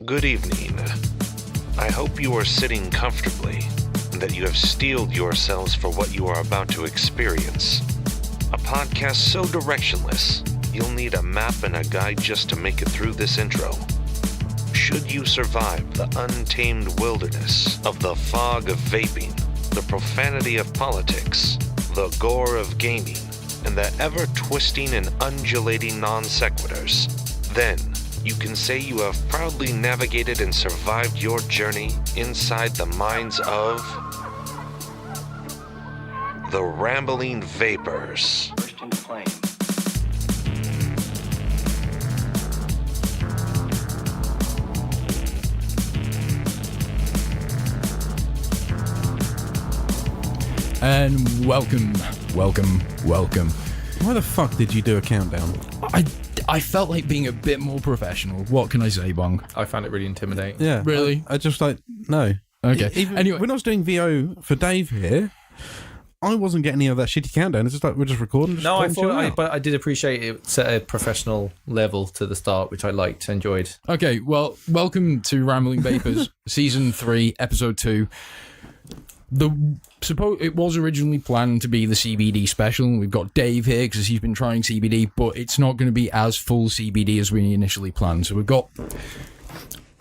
Good evening. I hope you are sitting comfortably and that you have steeled yourselves for what you are about to experience. A podcast so directionless, you'll need a map and a guide just to make it through this intro. Should you survive the untamed wilderness of the fog of vaping, the profanity of politics, the gore of gaming, and the ever-twisting and undulating non-sequiturs, then you can say you have proudly navigated and survived your journey inside the minds of the Rambling Vapors. Burst into flame. And welcome. Why the fuck did you do a countdown? I felt like being a bit more professional. What can I say, Bong? I found it really intimidating. Yeah. Really? I just no. Okay. Anyway, when I was doing VO for Dave here, I wasn't getting any of that shitty countdown. It's just like we're just recording. No, but I did appreciate it set a professional level to the start, which I liked, enjoyed. Okay, well, welcome to Rambling Vapors, Season 3, Episode 2. It was originally planned to be the CBD special. We've got Dave here because he's been trying CBD, but it's not going to be as full CBD as we initially planned. So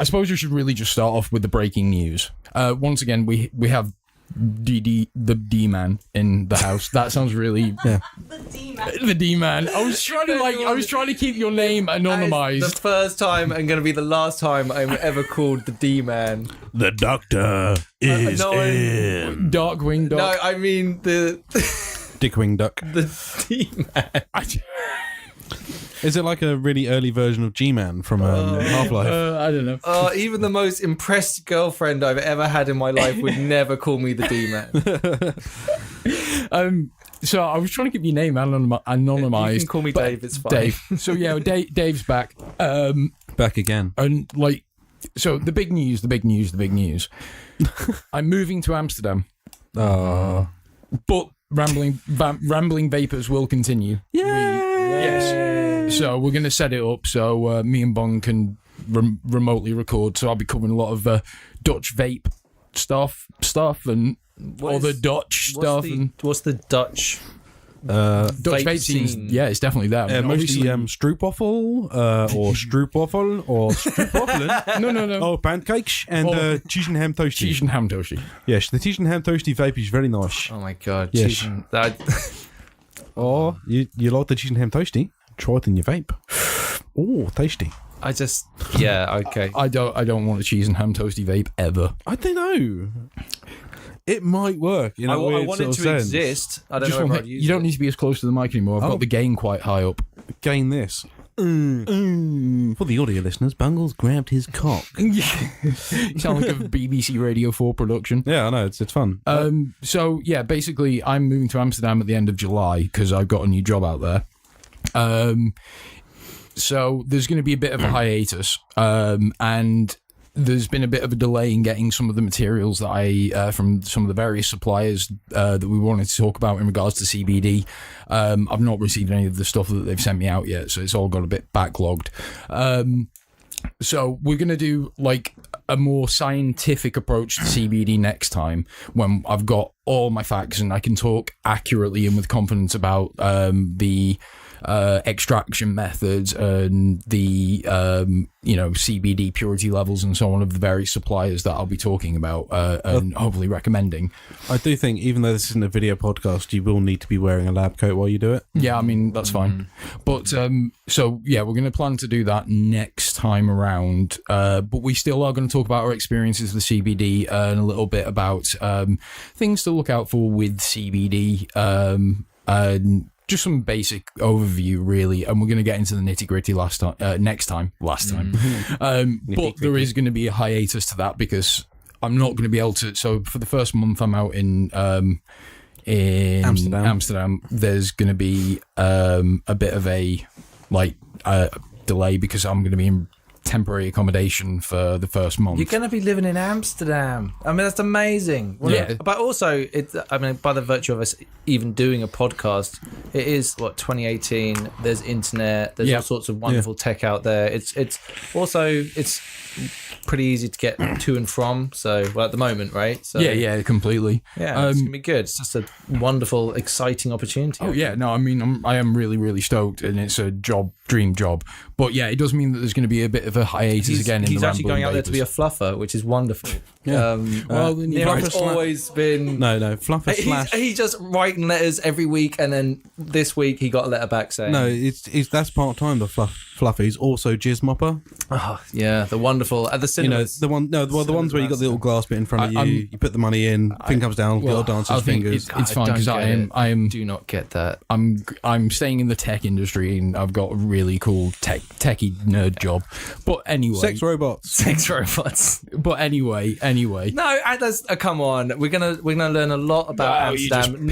I suppose we should really just start off with the breaking news. Once again, we have the D-man in the house. That sounds really the D-man. I was trying to keep your name anonymized. The first time and going to be the last time I'm ever called the D-man. The doctor is in. Darkwing Duck. No, I mean the Dickwing Duck. the D-man. Is it like a really early version of G-Man from Half-Life? I don't know. Even the most impressed girlfriend I've ever had in my life would never call me the D-man. So I was trying to keep your name anonymized. You can call me Dave, it's fine. Dave. So yeah, Dave's back. Back again. And so the big news. I'm moving to Amsterdam. But Rambling Vapors will continue. Yes. So we're going to set it up so me and Bong can remotely record. So I'll be covering a lot of Dutch vape stuff and other Dutch stuff. What's the Dutch? Dutch vape scene? scene. Yeah, it's definitely that. Mostly stroopwafel, or stroopwafel, or stroopwafelen. No. Oh, pancakes and cheese and ham toasty. Cheese and ham toasty. Yes, the cheese and ham toasty vape is very nice. Oh my god. Yes. Cheese and, Oh, you like the cheese and ham toasty? Try it in your vape. Oh, tasty. okay. I don't want a cheese and ham toasty vape ever. I don't know. It might work. I want it to exist. I don't know if I'd use You don't need to be as close to the mic anymore. I've got the gain quite high up. Gain this. For the audio listeners, Bungles grabbed his cock. You sound like a BBC Radio 4 production. Yeah, I know. It's fun. So, yeah, basically, I'm moving to Amsterdam at the end of July because I've got a new job out there. So there's going to be a bit of a hiatus, and there's been a bit of a delay in getting some of the materials that I from some of the various suppliers that we wanted to talk about in regards to CBD. I've not received any of the stuff that they've sent me out yet, so it's all got a bit backlogged. So we're going to do like a more scientific approach to CBD next time when I've got all my facts and I can talk accurately and with confidence about the extraction methods and the CBD purity levels and so on of the various suppliers that I'll be talking about and hopefully recommending. I do think, even though this isn't a video podcast, you will need to be wearing a lab coat while you do it. Yeah, I mean, that's fine. But so yeah, we're going to plan to do that next time around, but we still are going to talk about our experiences with CBD and a little bit about things to look out for with CBD, and just some basic overview, really, and we're going to get into the nitty-gritty next time. But there is going to be a hiatus to that because I'm not going to be able to. So for the first month I'm out in Amsterdam, there's going to be a bit of a delay because I'm going to be in temporary accommodation for the first month. You're going to be living in Amsterdam. I mean, that's amazing. Well, yeah. But also, by the virtue of us even doing a podcast, it is, 2018, there's internet, there's all sorts of wonderful tech out there. It's pretty easy to get to and from. So, well, at the moment, right? So, yeah, completely. Yeah, it's gonna be good. It's just a wonderful, exciting opportunity. Oh yeah, no, I mean, I am really, really stoked, and it's a dream job. But yeah, it does mean that there's going to be a bit of a hiatus again. He's actually going out there to be a fluffer, which is wonderful. Yeah. It's always been no fluffer slash. He's just writing letters every week, and then this week he got a letter back saying, No, it's that's part time. The fluffer. He's also jizz mopper. Oh yeah, the wonderful at the cinemas. The ones where you got the little glass bit in front of you. You put the money in, thing comes down, little dancer's fingers. It's fine because I am. Do not get that. I'm staying in the tech industry, and I've got a really cool techie nerd job. But anyway, Sex robots. But anyway. No, come on. We're gonna learn a lot about Amsterdam.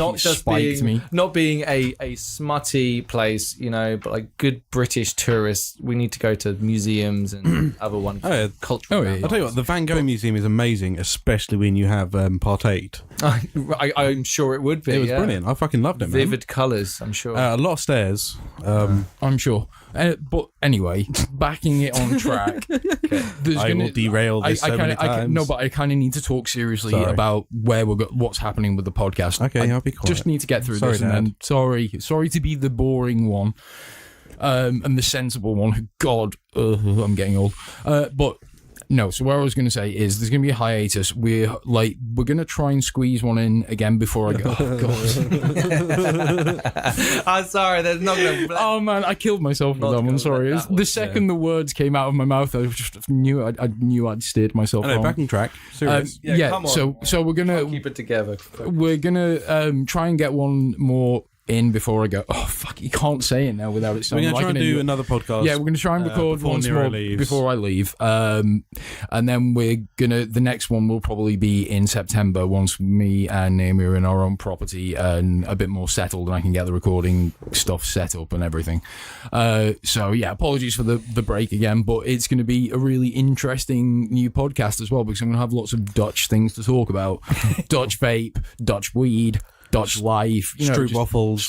Not being a smutty place, but like good British tourists. We need to go to museums and other wonderful cultural. I'll tell you what, the Van Gogh Museum is amazing, especially when you have partaked. I'm sure it would be. It was brilliant. I fucking loved it, man. Vivid colours, I'm sure. A lot of stairs. I'm sure. But anyway, backing it on track. I will derail this many times. No, but I kind of need to talk seriously about what's happening with the podcast. Okay, I'll be quiet. Just need to get through this. And then, sorry to be the boring one, and the sensible one. God, I'm getting old. But no. So what I was going to say is there's going to be a hiatus. We're going to try and squeeze one in again before I go. Oh, God. I'm sorry. There's not going to. Oh man, I killed myself with that one. Sorry. The second the words came out of my mouth, I just knew I'd steered myself wrong. Back on track. Serious. Come on. So we're gonna keep it together. We're gonna try and get one more in before I go. Oh fuck! You can't say it now without it sounding like we're going to try and do another podcast. Yeah, we're going to try and record once more before I leave. And then the next one will probably be in September once me and Naomi are in our own property and a bit more settled, and I can get the recording stuff set up and everything. So yeah, apologies for the break again, but it's going to be a really interesting new podcast as well because I'm going to have lots of Dutch things to talk about. Dutch vape, Dutch weed, Dutch life, Stroop waffles,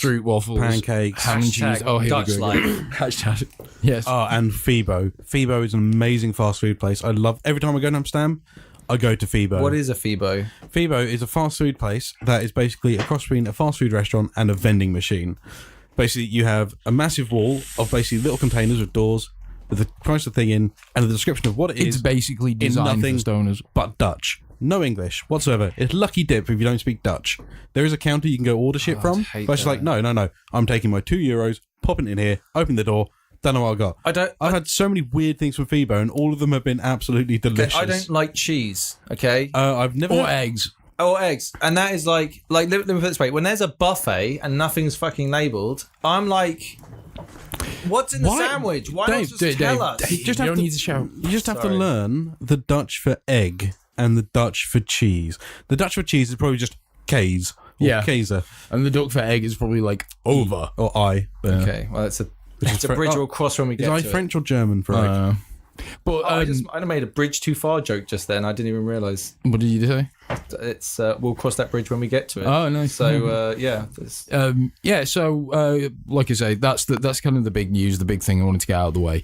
pancakes, ham and cheese. Oh, here Dutch we go. life. Hashtag. Yes. Oh, and Fibo. Fibo is an amazing fast food place. I love every time I go to Amsterdam, I go to Fibo. What is a Fibo? Fibo is a fast food place that is basically a cross between a fast food restaurant and a vending machine. Basically, you have a massive wall of basically little containers with doors with the price of the thing in and the description of what it is. It's basically designed for stoners, but Dutch. No English whatsoever. It's lucky dip if you don't speak Dutch. There is a counter you can go order shit from. But it's like, no. I'm taking my €2, popping it in here, open the door, don't know what I got. I've had so many weird things from Fibo, and all of them have been absolutely delicious. I don't like cheese, okay? I've never... Or eggs. Or eggs. And that is like let me put it this way. When there's a buffet and nothing's fucking labelled, I'm like... What's in the sandwich? Why not just tell us? You don't need to shout. You just have to learn the Dutch for egg and the Dutch for cheese. The Dutch for cheese is probably just K's. Or Kaiser. And the Dutch for egg is probably like over. Or I. Okay, well, it's a bridge we'll cross when we get to it. Is I French or German for egg? But I made a bridge too far joke just then. I didn't even realise. What did you say? It's we'll cross that bridge when we get to it. Oh, nice. So yeah. So like I say, that's kind of the big news, the big thing I wanted to get out of the way.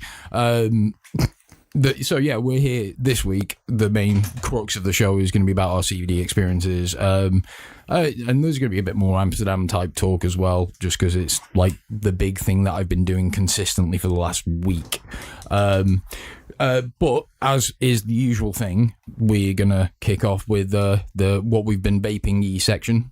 So yeah, we're here this week. The main crux of the show is going to be about our CBD experiences, and there's going to be a bit more Amsterdam type talk as well, just because it's like the big thing that I've been doing consistently for the last week. But as is the usual thing, we're gonna kick off with the what we've been vaping section,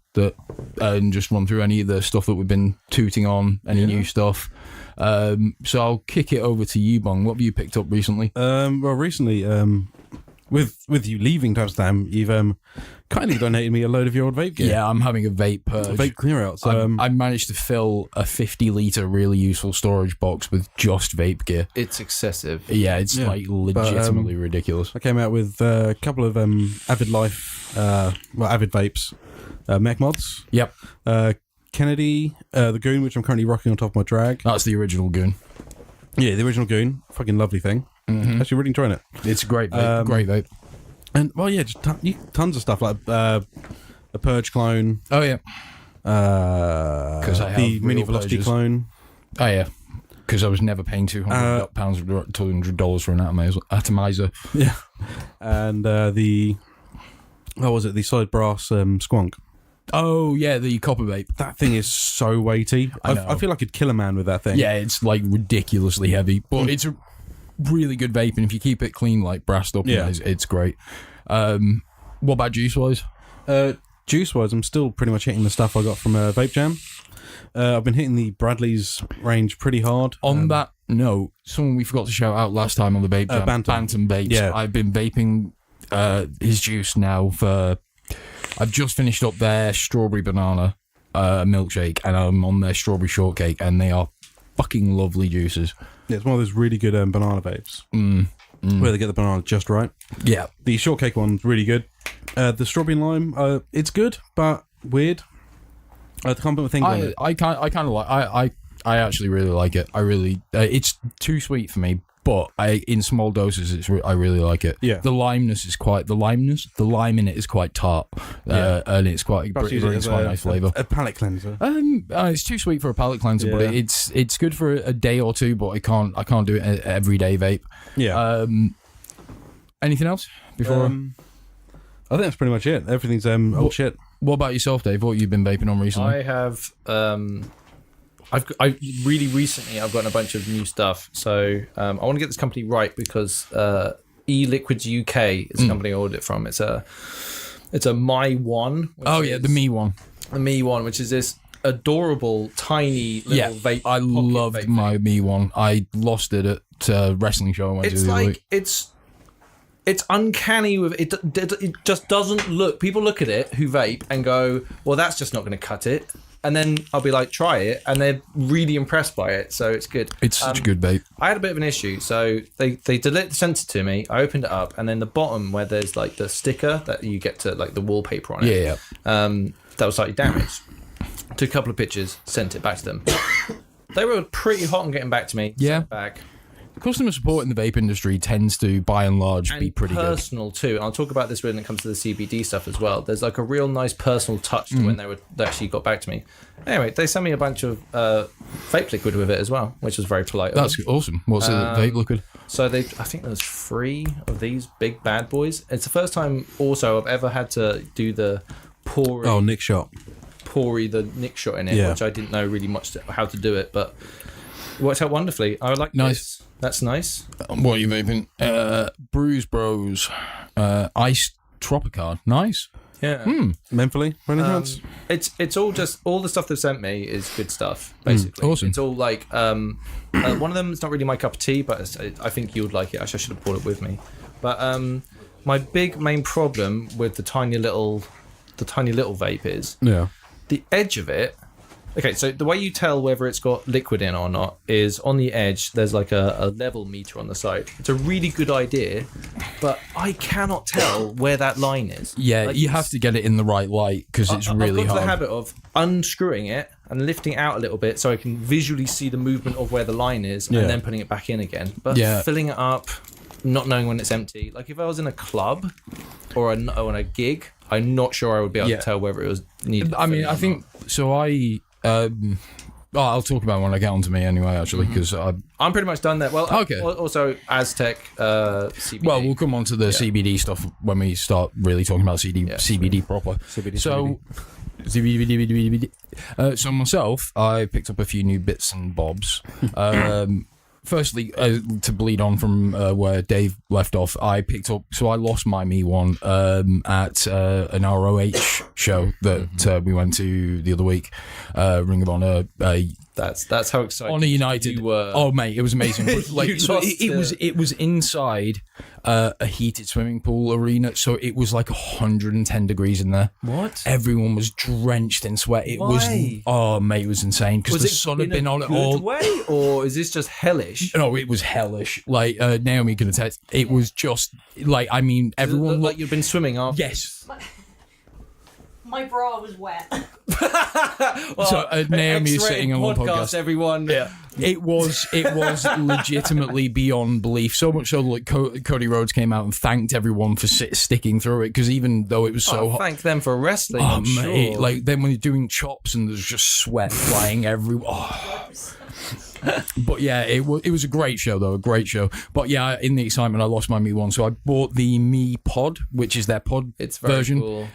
and just run through any of the stuff that we've been tooting on, any new stuff. So I'll kick it over to you, Bong. What have you picked up recently? Recently, with you leaving Amsterdam, you've kindly donated me a load of your old vape gear. Yeah, I'm having a vape purge. Vape clear out. So I managed to fill a 50-litre really useful storage box with just vape gear. It's excessive. Yeah, it's like legitimately ridiculous. I came out with a couple of Avid vapes, Mech mods. Yep. Kennedy, the Goon, which I'm currently rocking on top of my drag. That's the original Goon. Yeah, the original Goon. Fucking lovely thing. Mm-hmm. Actually, really enjoying it. It's a great vape. Great vape. And, well, yeah, just tons of stuff, like a Purge clone. Oh, yeah. The Mini Velocity clone. Oh, yeah. Because I was never paying £200 for an atomizer. Yeah. and the solid brass squonk. Oh yeah, the copper vape. That thing is so weighty. I feel like I'd kill a man with that thing. Yeah, it's like ridiculously heavy, but it's a really good vape, and if you keep it clean, like brassed up, it's great. What about juice-wise? Juice-wise, I'm still pretty much hitting the stuff I got from Vape Jam. I've been hitting the Bradley's range pretty hard. On that note, someone we forgot to shout out last time on the Vape Jam, Bantam Vapes. Yeah. I've been vaping his juice now for... I've just finished up their strawberry banana milkshake, and I'm on their strawberry shortcake, and they are fucking lovely juices. Yeah, it's one of those really good banana vapes. Where they get the banana just right. Yeah. The shortcake one's really good. The strawberry and lime, it's good, but weird. The compliment thing on it. I kind of like. I actually really like it. I really. It's too sweet for me, but in small doses, I really like it. Yeah. The limeness is quite. The lime in it is quite tart. And it's quite. It brings quite a nice flavour. A palate cleanser. It's too sweet for a palate cleanser, but it's good for a day or two. But I can't do it every day vape. Yeah. Anything else before? I think that's pretty much it. Everything's old shit. What about yourself, Dave? What have you been vaping on recently? I have. I really recently I've gotten a bunch of new stuff. So I want to get this company right because E-Liquids UK is the company I ordered it from. It's a My One. The Me One. The Me One, which is this adorable tiny little vape. I loved vape my Me One. I lost it at a wrestling show I went to the other week. It's uncanny with it. It just doesn't look. People look at it who vape and go, "Well, that's just not going to cut it." And then I'll be like, "Try it," and they're really impressed by it. So it's good. It's such a good vape. I had a bit of an issue, so they sent it to me. I opened it up, and then the bottom where there's like the sticker that you get to like the wallpaper on it. Yeah. That was slightly damaged. Took a couple of pictures, sent it back to them. They were pretty hot on getting back to me. Yeah. Sent back. Customer support in the vape industry tends to, by and large, be pretty good. Personal too. And I'll talk about this when it comes to the CBD stuff as well. There's like a real nice personal touch to when they actually got back to me. Anyway, they sent me a bunch of vape liquid with it as well, which was very polite. That's awesome. What's the vape liquid? So I think there's 3 of these big bad boys. It's the first time also I've ever had to do the pouring. Oh, Nick shot. The Nick shot in it, which I didn't know really much how to do it, but it worked out wonderfully. I like nice. This. That's nice. What are you vaping? Bruise Bros. Iced Tropicar. Nice. Yeah. Mentally, it's all the stuff they've sent me is good stuff. Basically, awesome. It's all like one of them is not really my cup of tea, but I think you would like it. Actually, I should have brought it with me. But my main problem with the tiny little vape is the edge of it. Okay, so the way you tell whether it's got liquid in or not is on the edge, there's like a level meter on the side. It's a really good idea, but I cannot tell where that line is. Yeah, you have to get it in the right light because it's really I've got hard. the habit of unscrewing it and lifting it out a little bit so I can visually see the movement of where the line is and then putting it back in again. But filling it up, not knowing when it's empty. Like if I was in a club or on a gig, I'm not sure I would be able to tell whether it was needed. I mean, I think so. I'll talk about it when I get onto me anyway, actually, because I'm pretty much done there. Well, okay. Also, Aztec CBD. Well, we'll come on to the CBD stuff when we start really talking about CBD proper. So myself, I picked up a few new bits and bobs. Firstly, to bleed on from where Dave left off, I lost my Me One at an ROH show that we went to the other week. Ring of Honor. That's how excited Honor United. You were. Oh mate, it was amazing. Like it was inside a heated swimming pool arena, so it was like 110 degrees in there. What? Everyone was drenched in sweat. It was mate, it was insane because the sun had been on it all. Way, or is this just hellish? No, it was hellish. Like Naomi can attest. It was just like everyone like you've been swimming after. Yes. My bra was wet. Well, so Naomi is sitting on one podcast. Everyone, it was legitimately beyond belief. So much so, like Cody Rhodes came out and thanked everyone for sticking through it because even though it was so hot, thank them for wrestling. Oh I'm mate, sure. like then when you're doing chops and there's just sweat flying everywhere. But yeah, it was a great show though, a great show. But yeah, in the excitement, I lost my Mi 1, so I bought the Mi Pod, which is their pod version. Cool.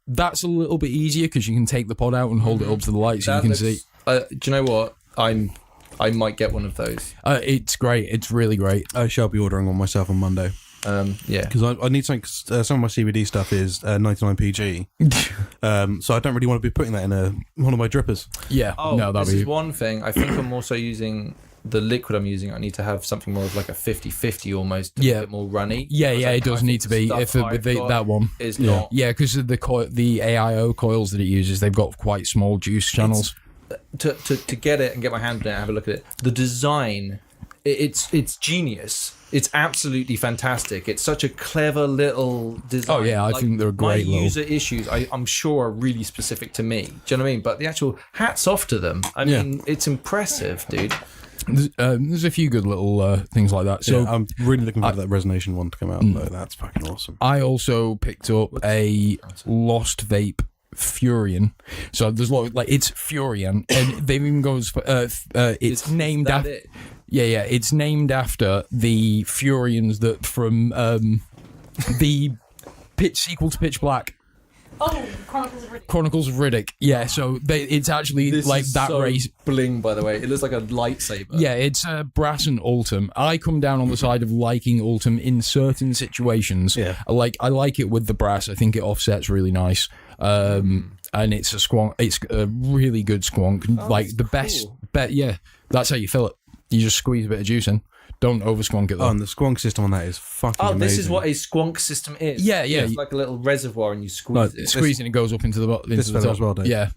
That's a little bit easier because you can take the pod out and hold it up to the light so you can see. Do you know what? I might get one of those. It's great. It's really great. I shall be ordering one myself on Monday. Yeah, because I need something. Some of my CBD stuff is 99 PG, so I don't really want to be putting that in one of my drippers. Yeah, this is one thing. I think I'm also using the liquid I'm using. I need to have something more of like a 50-50 almost. A bit more runny. Yeah, it does need to be. If that one is not. Yeah, because of the AIO coils that it uses, they've got quite small juice channels. To get it and get my hand on it and have a look at it, the design, it's genius. It's absolutely fantastic. It's such a clever little design. Oh yeah, I think they're great. My user issues, I'm sure, are really specific to me. Do you know what I mean? But the actual hats off to them. I mean, it's impressive, dude. There's a few good little things like that. So I'm really looking forward to that Resonation one to come out. Though. That's fucking awesome. I also picked up a Lost Vape Furion. So there's a lot of, it's Furion, and they've even gone it's named after. Yeah, it's named after the Furions that from the sequel to Pitch Black. Oh, Chronicles of Riddick. Yeah, so it's actually this like is that so race. Bling, by the way, it looks like a lightsaber. Yeah, it's brass and Ultim. I come down on the side of liking Ultim in certain situations. Yeah, I like it with the brass. I think it offsets really nice. And it's a squonk. It's a really good squonk. The best bet. Yeah, that's how you fill it. You just squeeze a bit of juice in. Don't over squonk it though. Oh, and the squonk system on that is fucking amazing. This is what a squonk system is. Yeah. It's like a little reservoir and you squeeze it. Squeeze and it goes up into the top. As well, Dave. Yeah.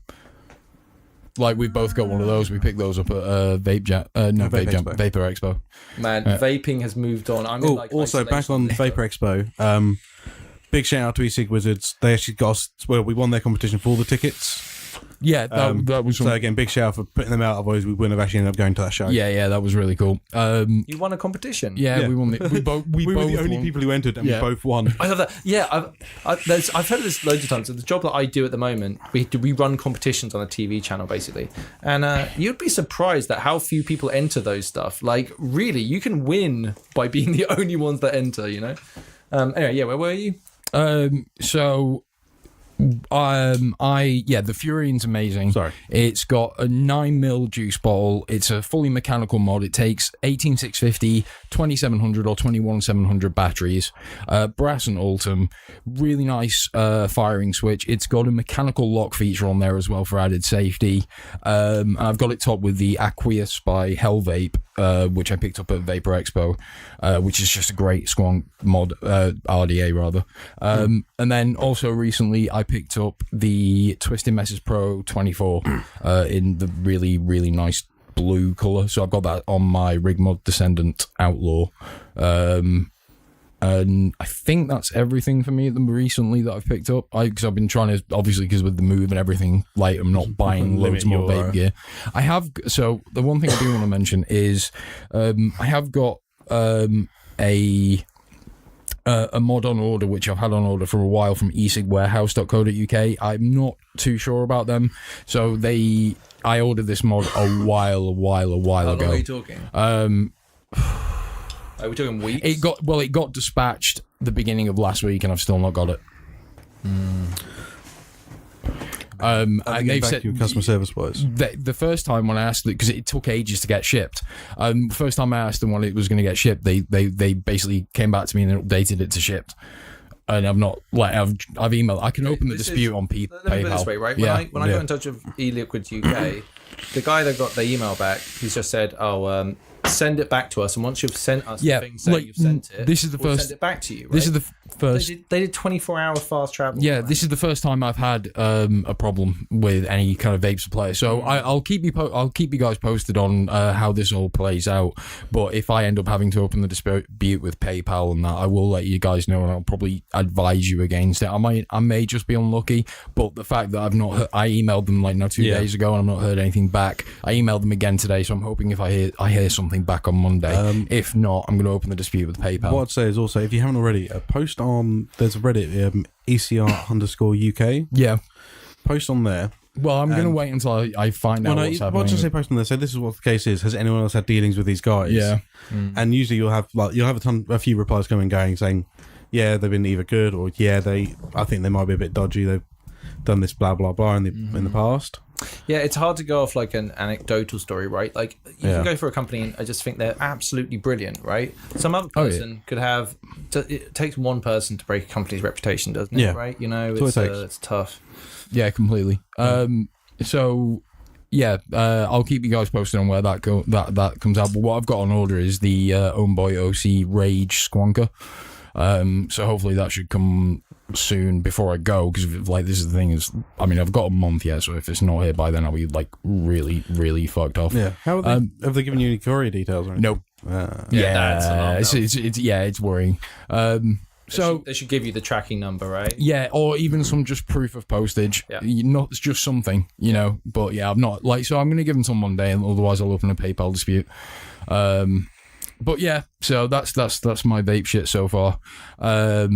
Like we've both got one of those. We picked those up at Vapor Expo. Man, vaping has moved on. Also back on Vapor Expo. Big shout out to eSig Wizards. They actually got us. Well, we won their competition for all the tickets. Yeah, that was. So again, big shout out for putting them out. Otherwise, we wouldn't have actually ended up going to that show. Yeah, that was really cool. You won a competition. Yeah, we won it. We both were the only people who entered, and we both won. I love that. Yeah, I've heard this loads of times. So the job that I do at the moment, we run competitions on a TV channel basically, and you'd be surprised at how few people enter those stuff. Like, really, you can win by being the only ones that enter. You know. Anyway, where were you? The Furion's amazing. Sorry. It's got a 9mm juice bottle. It's a fully mechanical mod. It takes 18650, 2700 or 21700 batteries, brass and Ultim, really nice firing switch. It's got a mechanical lock feature on there as well for added safety. I've got it topped with the Aqueous by Hellvape, which I picked up at Vapor Expo, which is just a great squonk mod, RDA rather. And then also recently I picked up the Twisted Messes Pro 24 in the really, really nice blue colour. So I've got that on my Rig Mod Descendant Outlaw. And I think that's everything for me recently that I've picked up. Because I've been trying to, obviously, because with the move and everything, like I'm not buying loads more vape gear. I have. So the one thing I do want to mention is I have got a mod on order, which I've had on order for a while from esigwarehouse.co.uk. I'm not too sure about them. So I ordered this mod a while ago. How long are you talking? Are we talking weeks? It got dispatched the beginning of last week, and I've still not got it. And they've said customer service wise. The first time when I asked it, because it took ages to get shipped. First time I asked them when it was going to get shipped, they basically came back to me and updated it to shipped. And I've not I've emailed. I can open the dispute on PayPal. Let me put it this way, right? When I got in touch with eLiquids UK, the guy that got the email back, he's just said, send it back to us, and once you've sent us the thing saying you've sent it, this is the first. Send it back to you. Right? This is the first. They did 24-hour fast travel. Yeah, this is the first time I've had a problem with any kind of vape supplier. So I'll keep you guys posted on how this all plays out. But if I end up having to open the dispute with PayPal and that, I will let you guys know, and I'll probably advise you against it. I may just be unlucky, but the fact that I emailed them 2 days ago and I've not heard anything back. I emailed them again today, so I'm hoping if I hear something back on Monday. If not, I'm going to open the dispute with PayPal. What I'd say is also, if you haven't already, there's a Reddit ECR_UK. Yeah. Post on there. Well, I'm going to wait until I find out what's happening. Once I say postponed, they say this is what the case is. Has anyone else had dealings with these guys? Yeah. And usually you'll have a few replies coming and going saying, yeah, they've been either good or I think they might be a bit dodgy. They've done this blah blah blah in the past. Yeah, it's hard to go off like an anecdotal story, right? Like you can go for a company and I just think they're absolutely brilliant, right? Some other person could have. It takes one person to break a company's reputation, doesn't it? Yeah. Right? You know, it's tough. Yeah, completely. So yeah, I'll keep you guys posted on where that comes out. But what I've got on order is the Own Boy OC Rage Squonker. So hopefully that should come soon before I go, because like this is the thing is, I mean, I've got a month yet, so if it's not here by then, I'll be like really, really fucked off. Yeah. How are they, have they given you any courier details or anything? Nope. It's worrying. So they should give you the tracking number, right? Yeah, or even some just proof of postage. Yeah. Not just something, But yeah, I'm not like, so I'm going to give them till Monday, and otherwise I'll open a PayPal dispute. But yeah, so that's my vape shit so far. I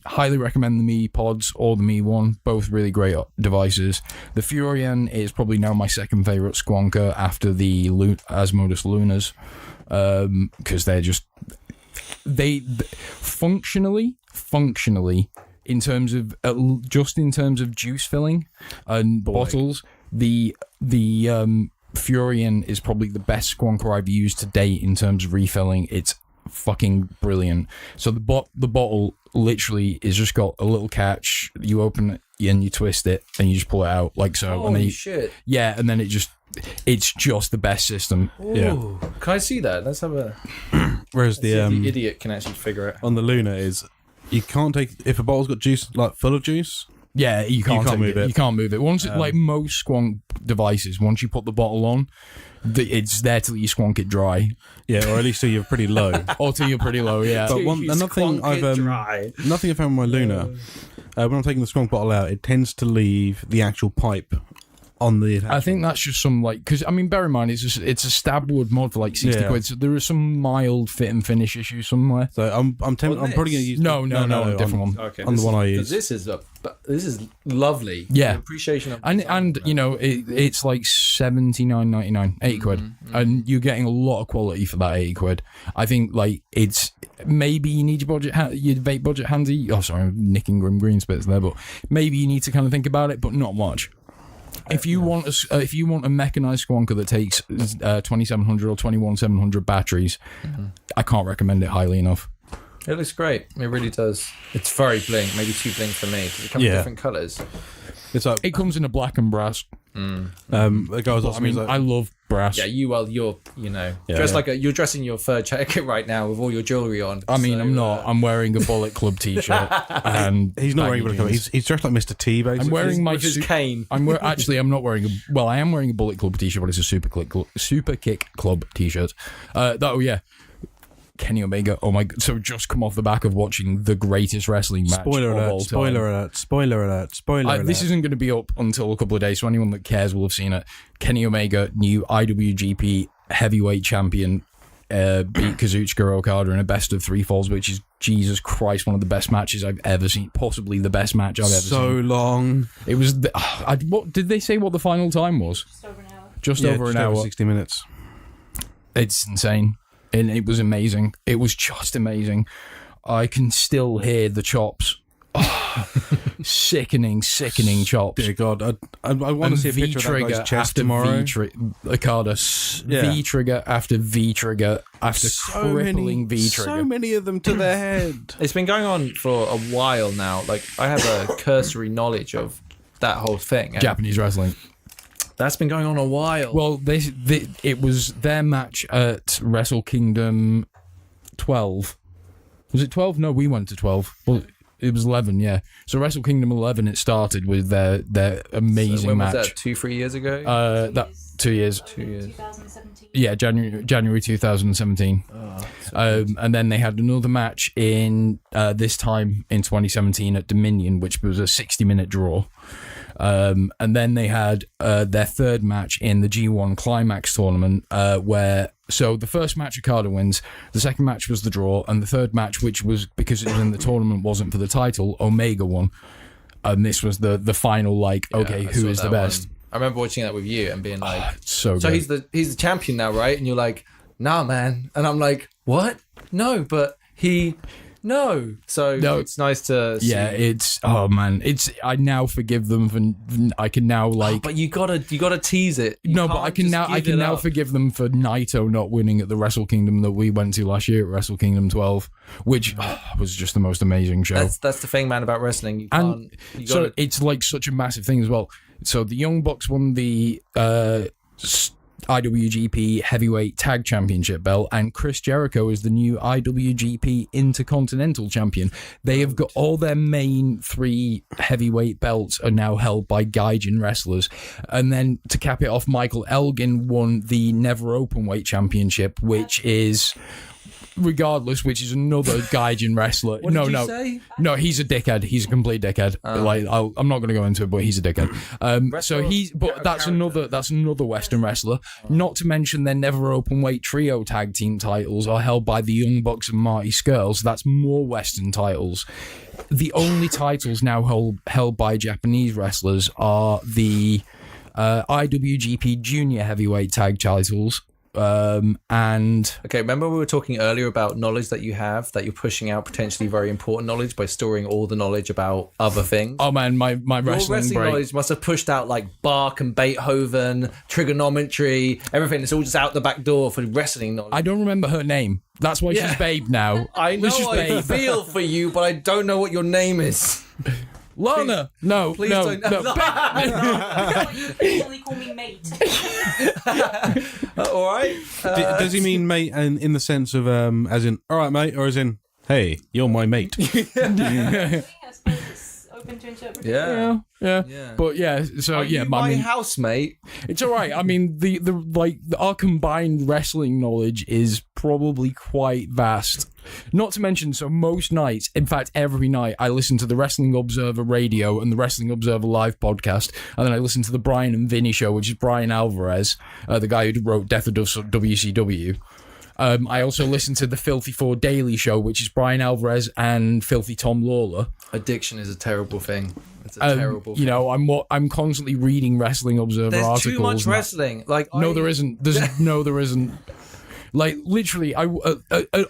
highly recommend the Mi Pods or the Mi One, both really great devices. The Furion is probably now my second favorite squonker after the Asmodus Lunas, because they're just functionally in terms of juice filling and bottles, the Furion is probably the best squonker I've used to date in terms of refilling. It's fucking brilliant. So the bottle literally is just got a little catch. You open it and you twist it and you just pull it out like so. Holy shit! Yeah, and then it's just the best system. Ooh. Yeah. Can I see that? Let's have a. Whereas the idiot can actually figure it on the Luna is you can't take if a bottle's got juice like full of juice. Yeah, you can't move it. You can't move it. Once, like most squonk devices, once you put the bottle on, it's there till you squonk it dry. Yeah, or at least till you're pretty low. Or till you're pretty low, yeah. But another thing I've found with my Luna, when I'm taking the squonk bottle out, it tends to leave the actual pipe on the attachment. I think that's just some because I mean, bear in mind it's a stab wood mod for like 60 quid, so there are some mild fit and finish issues somewhere. So I'm probably going to use no, a different one. Okay, on the one I use. This is lovely. Yeah, the appreciation of and it's like $79.99, 80 quid, and you're getting a lot of quality for that 80 quid. I think like it's maybe you need your vape budget handy. Oh, sorry, I'm nicking Grim Green spits there, but maybe you need to kind of think about it, but not much. If you want a mechanized squonker that takes 2700 or 21700 batteries, I can't recommend it highly enough. It looks great. It really does. It's very bling. Maybe too bling for me. Does it come in different colours? It comes in a black and brass. The guy was asking me, I love brass. Yeah, you're dressed like you're dressing your fur jacket right now with all your jewellery on. I mean, I'm not. I'm wearing a Bullet Club t-shirt, and he's not wearing a Bullet Club. He's dressed like Mr. T. Basically, I'm wearing my his cane. I'm not wearing I am wearing a Bullet Club t-shirt, but it's a Super Kick Club t-shirt. Kenny Omega, oh my god, so just come off the back of watching the greatest wrestling match Spoiler alert. This isn't going to be up until a couple of days, so anyone that cares will have seen it. Kenny Omega, new IWGP heavyweight champion, beat Kazuchika Okada in a best of 3 falls, which is, Jesus Christ, one of the best matches I've ever seen. Possibly the best match I've ever seen. So long. It was, what did they say what the final time was? Just over an hour. Over 60 minutes. It's insane. And it was amazing. It was just amazing. I can still hear the chops. Oh, sickening chops. Dear God, I want to see a picture of that guy's chest tomorrow. V-trigger after V-trigger after crippling V-trigger. So many of them to their head. It's been going on for a while now. Like, I have a cursory knowledge of that whole thing. Japanese wrestling. That's been going on a while. Well, it was their match at Wrestle Kingdom 12. Was it 12? No, we went to 12. Well, it was 11, yeah. So Wrestle Kingdom 11, it started with their amazing match. Was that 2-3 years ago? 2 years. 2 years. 2017. Yeah, January 2017. And then they had another match in this time in 2017 at Dominion, which was a 60-minute draw. And then they had their third match in the G1 Climax tournament, so the first match Okada wins, the second match was the draw, and the third match, which was because it was in the tournament, wasn't for the title, Omega won. and this was the final, like, okay, I who saw is the that best? one. I remember watching that with you and being like, So so good. he's the champion now, right? And you're like, nah, man. And I'm like, what? No, but no. So No. it's nice to see. Yeah, it's I now forgive them for. I can now like. But you gotta tease it. You No, but can't I can just now give it up. forgive them for Naito not winning at the Wrestle Kingdom that we went to last year at Wrestle Kingdom 12, which was just the most amazing show. That's the thing, man, about wrestling. You And can't. You so gotta, it's like such a massive thing as well. So the Young Bucks won the IWGP Heavyweight Tag Championship belt, and Chris Jericho is the new IWGP Intercontinental Champion. They have got all their main 3 heavyweight belts are now held by Gaijin wrestlers. And then to cap it off, Michael Elgin won the Never Openweight Championship, which is another Gaijin wrestler. What did you say? No, he's a dickhead. He's a complete dickhead. I'm not going to go into it, but he's a dickhead. That's another Western wrestler. Not to mention their Never Openweight Trio Tag Team titles are held by the Young Bucks and Marty Scurll. So that's more Western titles. The only titles now held by Japanese wrestlers are the IWGP Junior Heavyweight Tag titles. And Okay, remember we were talking earlier about knowledge that you have, that you're pushing out potentially very important knowledge by storing all the knowledge about other things. oh man, my Your wrestling break. knowledge must have pushed out like Bach and Beethoven, trigonometry, everything. It's all just out the back door for wrestling knowledge. I don't remember her name. That's why she's Babe now. I know Let's just I Babe. feel for you, but I don't know what your name is. Lana. Please don't. Usually call me mate. All right. Does he mean mate and in the sense of as in all right mate, or as in hey, you're my mate? I suppose it's open to interpretation. Yeah. But yeah, so Are you my housemate? it's all right. I mean, our combined wrestling knowledge is probably quite vast. Not to mention, so most nights, in fact, every night, I listen to the Wrestling Observer Radio and the Wrestling Observer Live podcast, and then I listen to the Brian and Vinny show, which is Brian Alvarez, the guy who wrote Death of WCW. I also listen to the Filthy Four Daily Show, which is Brian Alvarez and Filthy Tom Lawler. Addiction is a terrible thing. It's a terrible thing. You know, I'm constantly reading Wrestling Observer There's articles. too much wrestling. Like There isn't. There isn't. Like literally, Do you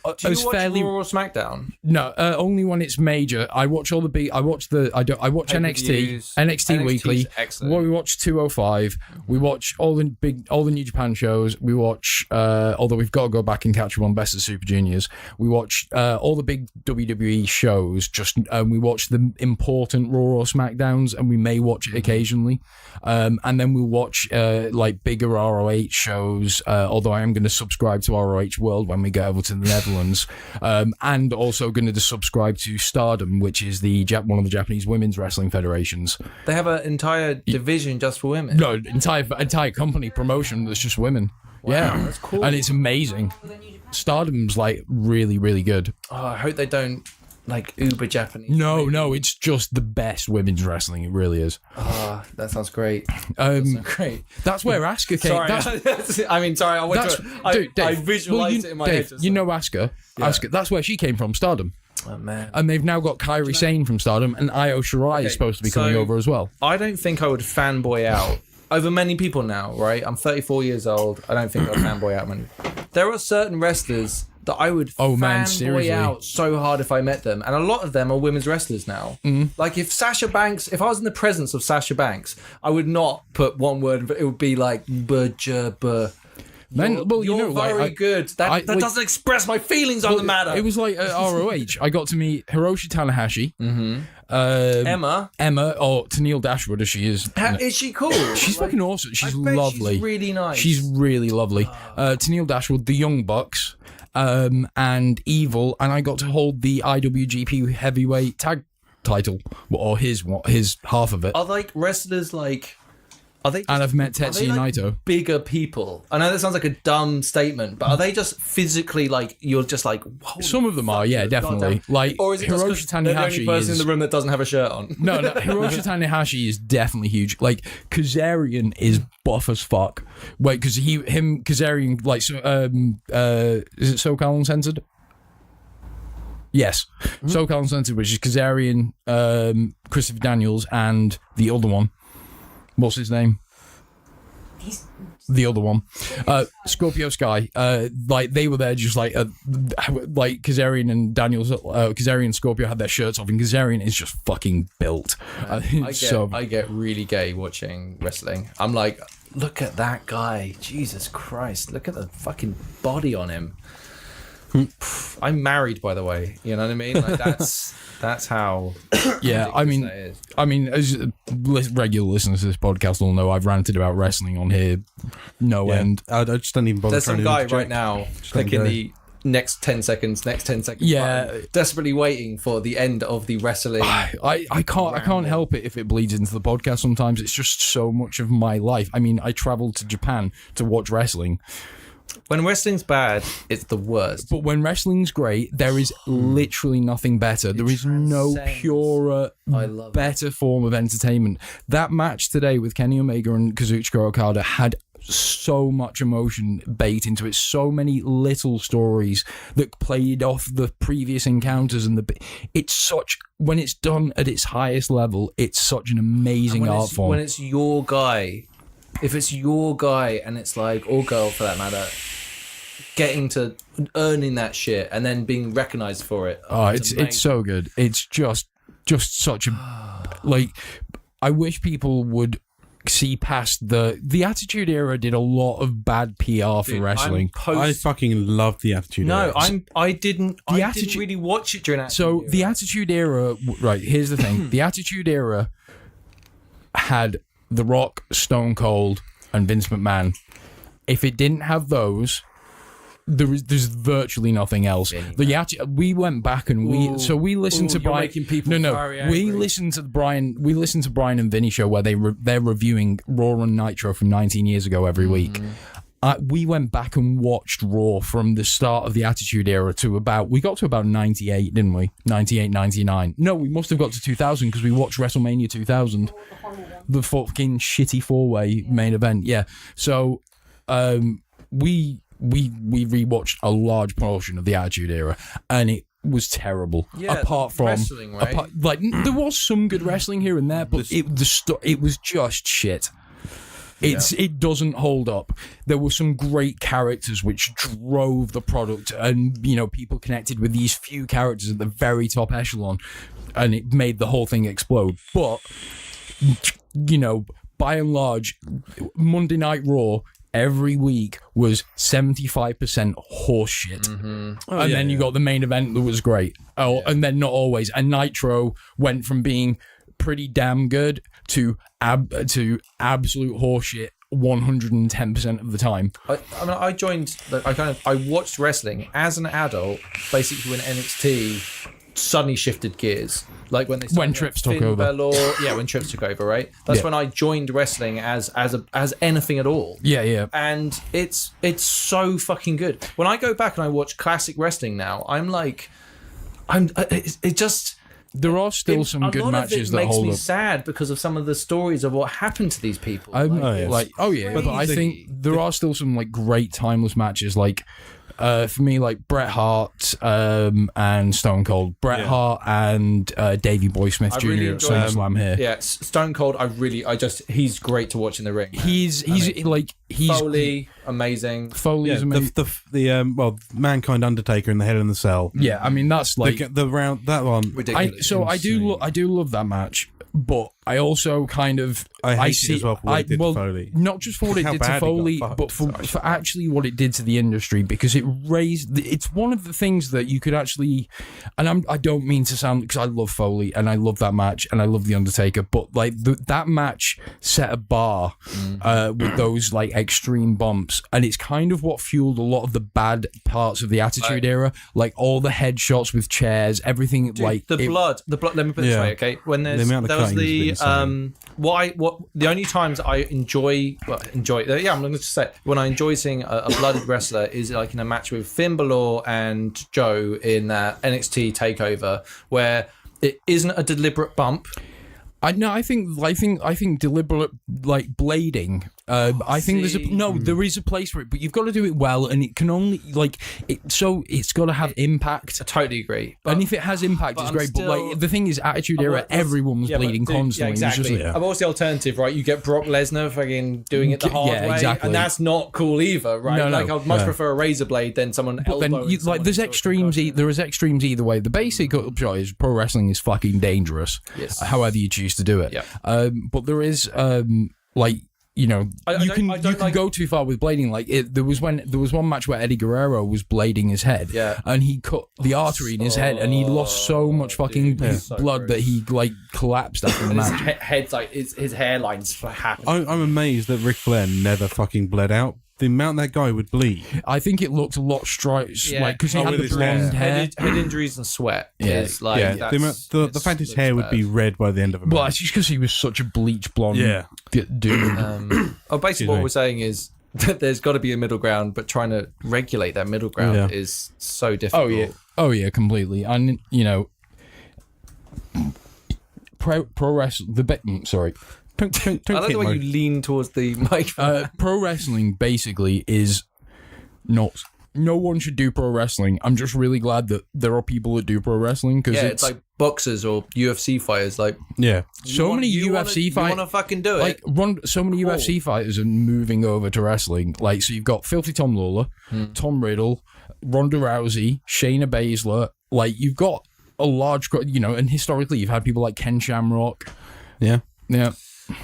watch Raw or SmackDown? No, only when it's major. I watch all the big. I watch Pay-per-views. NXT weekly. Excellent. We watch 205. We watch all the New Japan shows. We watch, although we've got to go back and catch up on Best of Super Juniors. We watch all the big WWE shows. We watch the important Raw or SmackDowns, and we may watch it occasionally. And then we'll watch like bigger ROH shows. Although I am going to subscribe to ROH World when we get over to the Netherlands, and also going to subscribe to Stardom, which is one of the Japanese women's wrestling federations. They have an entire division just for women. No, entire company promotion that's just women. Yeah, that's cool. And it's amazing. Stardom's like really, really good. Oh, I hope they don't like uber Japanese. No, it's just the best women's wrestling. It really is. Oh, that sounds great. Great. That's where Asuka came. Sorry, I mean, sorry. I visualized it in my head. You know Asuka. Yeah. Asuka. That's where she came from. Stardom. Oh man. And they've now got Kairi Sane from Stardom, and Io Shirai is supposed to be coming over as well. I don't think I would fanboy out over many people now, right? I'm 34 years old. I don't think I'll fanboy out many. There are certain wrestlers that I would fanboy out so hard if I met them. And a lot of them are women's wrestlers now. Like if I was in the presence of Sasha Banks, I would not put one word, it would be like, You're very good. That doesn't express my feelings on the matter. It was like at ROH. I got to meet Hiroshi Tanahashi, Emma, or Tennille Dashwood, as she is. Is she cool? She's fucking awesome. She's lovely. She's really nice. She's really lovely. Tennille Dashwood, the Young Bucks, and Evil, and I got to hold the IWGP Heavyweight Tag title, or his half of it. Are like wrestlers like? And I've met Tetsuya Naito. Bigger people. I know that sounds like a dumb statement, but are they just physically like you're just like? Some of them are, yeah, definitely. Like, or is it Hiroshi Tanahashi the only person in the room that doesn't have a shirt on? No, Hiroshi Tanahashi is definitely huge. Like Kazarian is buff as fuck. Wait, because Kazarian, like, is it SoCal Uncensored? Yes. SoCal Uncensored, which is Kazarian, Christopher Daniels, and the other one. What's his name? The other one, Scorpio Sky, like they were there just like Kazarian and Daniels, Kazarian and Scorpio had their shirts off, and Kazarian is just fucking built. I get really gay watching wrestling. I'm like, look at that guy, Jesus Christ, look at the fucking body on him. I'm married, by the way. You know what I mean? Like that's how. Yeah, I mean, as regular listeners to this podcast will know, I've ranted about wrestling on here, end. I just don't even bother. There's some guy right now clicking the next 10 seconds. Yeah, button, desperately waiting for the end of the wrestling. I can't help it if it bleeds into the podcast. Sometimes it's just so much of my life. I mean, I traveled to Japan to watch wrestling. When wrestling's bad, it's the worst. But when wrestling's great, there is literally nothing better. There is no purer, better form of entertainment. That match today with Kenny Omega and Kazuchika Okada had so much emotion baked into it, so many little stories that played off the previous encounters, and it's such, when it's done at its highest level, it's such an amazing art form. When it's your guy, if it's your guy and it's like, or girl for that matter, getting to earning that shit and then being recognized for it. It's so good. It's just such a, like, I wish people would see past the Attitude Era did a lot of bad PR for wrestling. I fucking loved the Attitude Era. I didn't really watch it during Attitude Era. The Attitude Era, right, here's the thing. The Attitude Era had The Rock, Stone Cold, and Vince McMahon. If it didn't have those, there's virtually nothing else. We went back and we listened to Brian. We listened to Brian and Vinny show where they're reviewing Raw and Nitro from 19 years ago every week. We went back and watched Raw from the start of the Attitude Era to about 98, didn't we? 98, 99. No, we must have got to 2000 because we watched WrestleMania 2000, the fucking shitty 4-way main event. Yeah, so we rewatched a large portion of the Attitude Era, and it was terrible. Yeah, apart from wrestling, right? There was some good wrestling here and there, but it was just shit. It doesn't hold up. There were some great characters which drove the product, and people connected with these few characters at the very top echelon, and it made the whole thing explode. But by and large, Monday Night Raw every week was 75% horse shit. Then you got the main event that was great. And then not always. And Nitro went from being pretty damn good to absolute horseshit 110% of the time. I watched wrestling as an adult, basically when NXT suddenly shifted gears. Like when Trips took over. When Trips took over, right? That's when I joined wrestling as anything at all. Yeah. And it's so fucking good. When I go back and I watch classic wrestling now, I'm like, there are still some good matches that hold up. A lot of it makes me sad because of some of the stories of what happened to these people. But I think there are still some great timeless matches. For me, Bret Hart and Stone Cold. Bret Hart and Davey Boy Smith Jr. at SummerSlam here. Yeah, Stone Cold. He's great to watch in the ring. He's Foley, amazing. Foley's amazing. The Mankind Undertaker in the Hell in the Cell. Yeah, I mean that's the round that one. Ridiculous. I do love that match. But I also kind of I see it as well for what it did to Foley. Not just for what it did to Foley, but for actually what it did to the industry, because it's one of the things that you could actually, and I don't mean to sound, because I love Foley and I love that match and I love the Undertaker, but that match set a bar with those extreme bumps, and it's kind of what fueled a lot of the bad parts of the Attitude Era, all the headshots with chairs, everything. Dude, the blood. Let me put it this way, okay? When there was the only times I enjoy. I'm going to just say when I enjoy seeing a blooded wrestler is in a match with Finn Balor and Joe in NXT Takeover, where it isn't a deliberate bump. I think deliberate blading I think there is a place for it, but you've got to do it well, and it can only it's got to have impact. I totally agree. And if it has impact, it's great. But like the thing is, Attitude Era, everyone was bleeding constantly. Yeah, exactly. Just, I've also the alternative, right? You get Brock Lesnar fucking doing it the hard way, exactly. and that's not cool either, right? No, like I'd much prefer a razor blade than someone. But then, there's extremes. There is extremes either way. The basic upshot is pro wrestling is fucking dangerous. Yes. However you choose to do it. Yeah. But there is you can go too far with blading. Like there was one match where Eddie Guerrero was blading his head, and he cut the artery in his head, and he lost so much fucking blood that he like collapsed after the match. His head's like his hairline's happened. I'm amazed that Ric Flair never fucking bled out. The amount that guy would bleed. I think it looked a lot because he had the blonde hair. Head injuries and sweat. Is like the fact his hair would be red by the end of a match. Well, it's just because he was such a bleach blonde dude. Basically what we're saying is that there's got to be a middle ground, but trying to regulate that middle ground is so difficult. Oh yeah, completely. And pro wrestling. Sorry. I like the way you lean towards the microphone. Pro wrestling basically is not. No one should do pro wrestling. I'm just really glad that there are people that do pro wrestling because it's like boxers or UFC fighters. Like so many UFC fighters. You want to fucking do it? Like so many UFC fighters are moving over to wrestling. Like so, you've got Filthy Tom Lawler, Tom Riddle, Ronda Rousey, Shayna Baszler. Like you've got a large, and historically you've had people like Ken Shamrock. Yeah.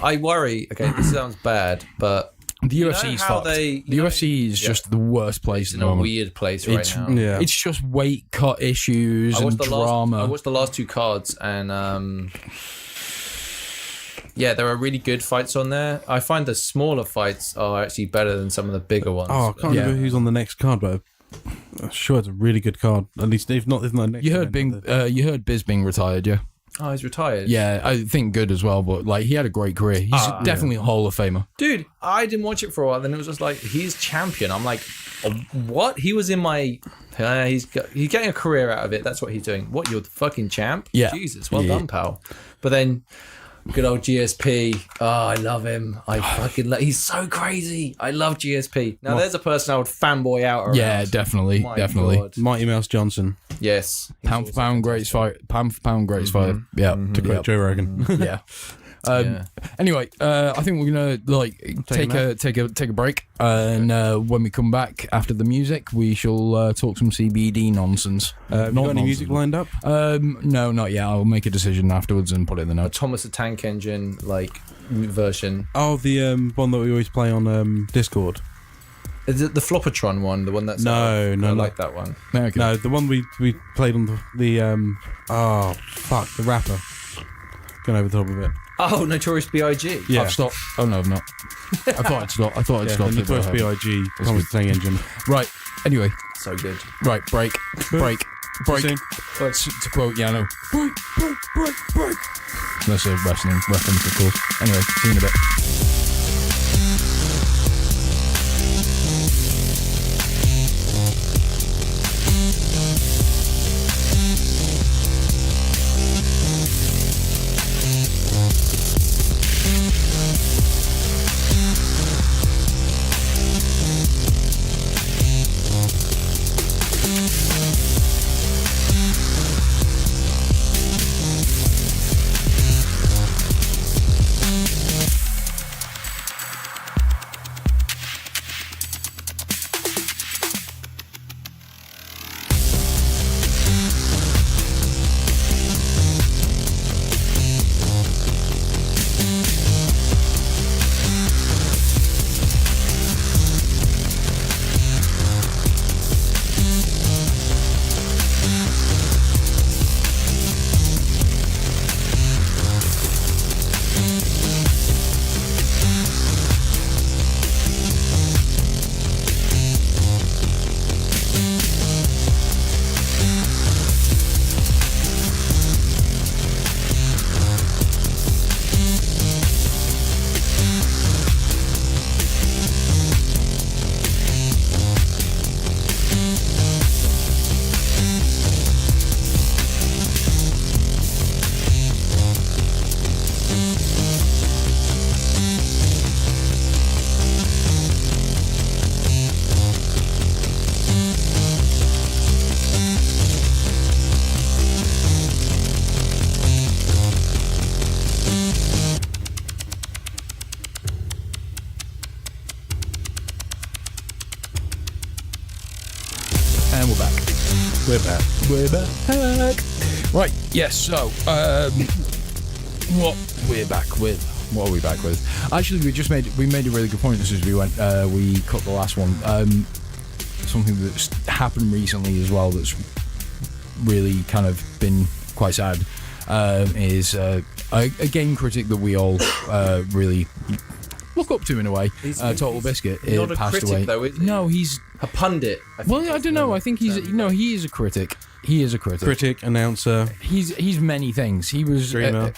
I worry. Okay, this sounds bad, but the UFC's fucked. The UFC is just the worst place in a weird place right now. Yeah. It's just weight cut issues and drama. I watched the last two cards, and there are really good fights on there. I find the smaller fights are actually better than some of the bigger ones. Oh, I can't remember who's on the next card, but I'm sure it's a really good card. At least if not next. You heard Bisping retired, yeah. Oh, he's retired. Yeah, I think good as well, but like he had a great career. He's definitely a Hall of Famer. Dude, I didn't watch it for a while. Then it was just like he's champion. I'm like, what? He was in my. He's getting a career out of it. That's what he's doing. What? You're the fucking champ? Yeah. Jesus, well done, pal. But then. Good old GSP. Oh, I love him. He's so crazy. I love GSP. Now, there's a person I would fanboy out around. Yeah, definitely. God. Mighty Mouse Johnson. Yes. Pound for pound, greatest fighter. Pound for pound, greatest fighter. Yeah. To quote Joe Rogan. Yeah. Anyway, I think we're gonna take a break, and when we come back after the music, we shall talk some CBD nonsense. Have you got any music lined up? No, not yet. I'll make a decision afterwards and put it in the notes. Thomas the Tank Engine version. Oh, the one that we always play on Discord. Is it the Floppatron one? The one that's no, I like that one. Okay. No, the one we played on the rapper. Going over the top of it. Oh, Notorious B.I.G. Yeah. I've stopped. Oh no, I've not. I thought I'd stopped. The Notorious B.I.G. Thomas the Tank Engine. Right. Anyway. So good. Right. Break. To quote Yano. Break. That's a wrestling reference, of course. Anyway, see you in a bit. we're back. Right, yes, so, what we're back with. What are we back with? Actually, we made a really good point as we went. We cut the last one. Something that's happened recently as well that's really kind of been quite sad is a game critic that we all really look up to in a way. TotalBiscuit. Not a passed critic away. though, is he? No, he's a pundit. I don't know. I think he is a critic. He is a critic. Critic, announcer. He's many things. He was Streamer.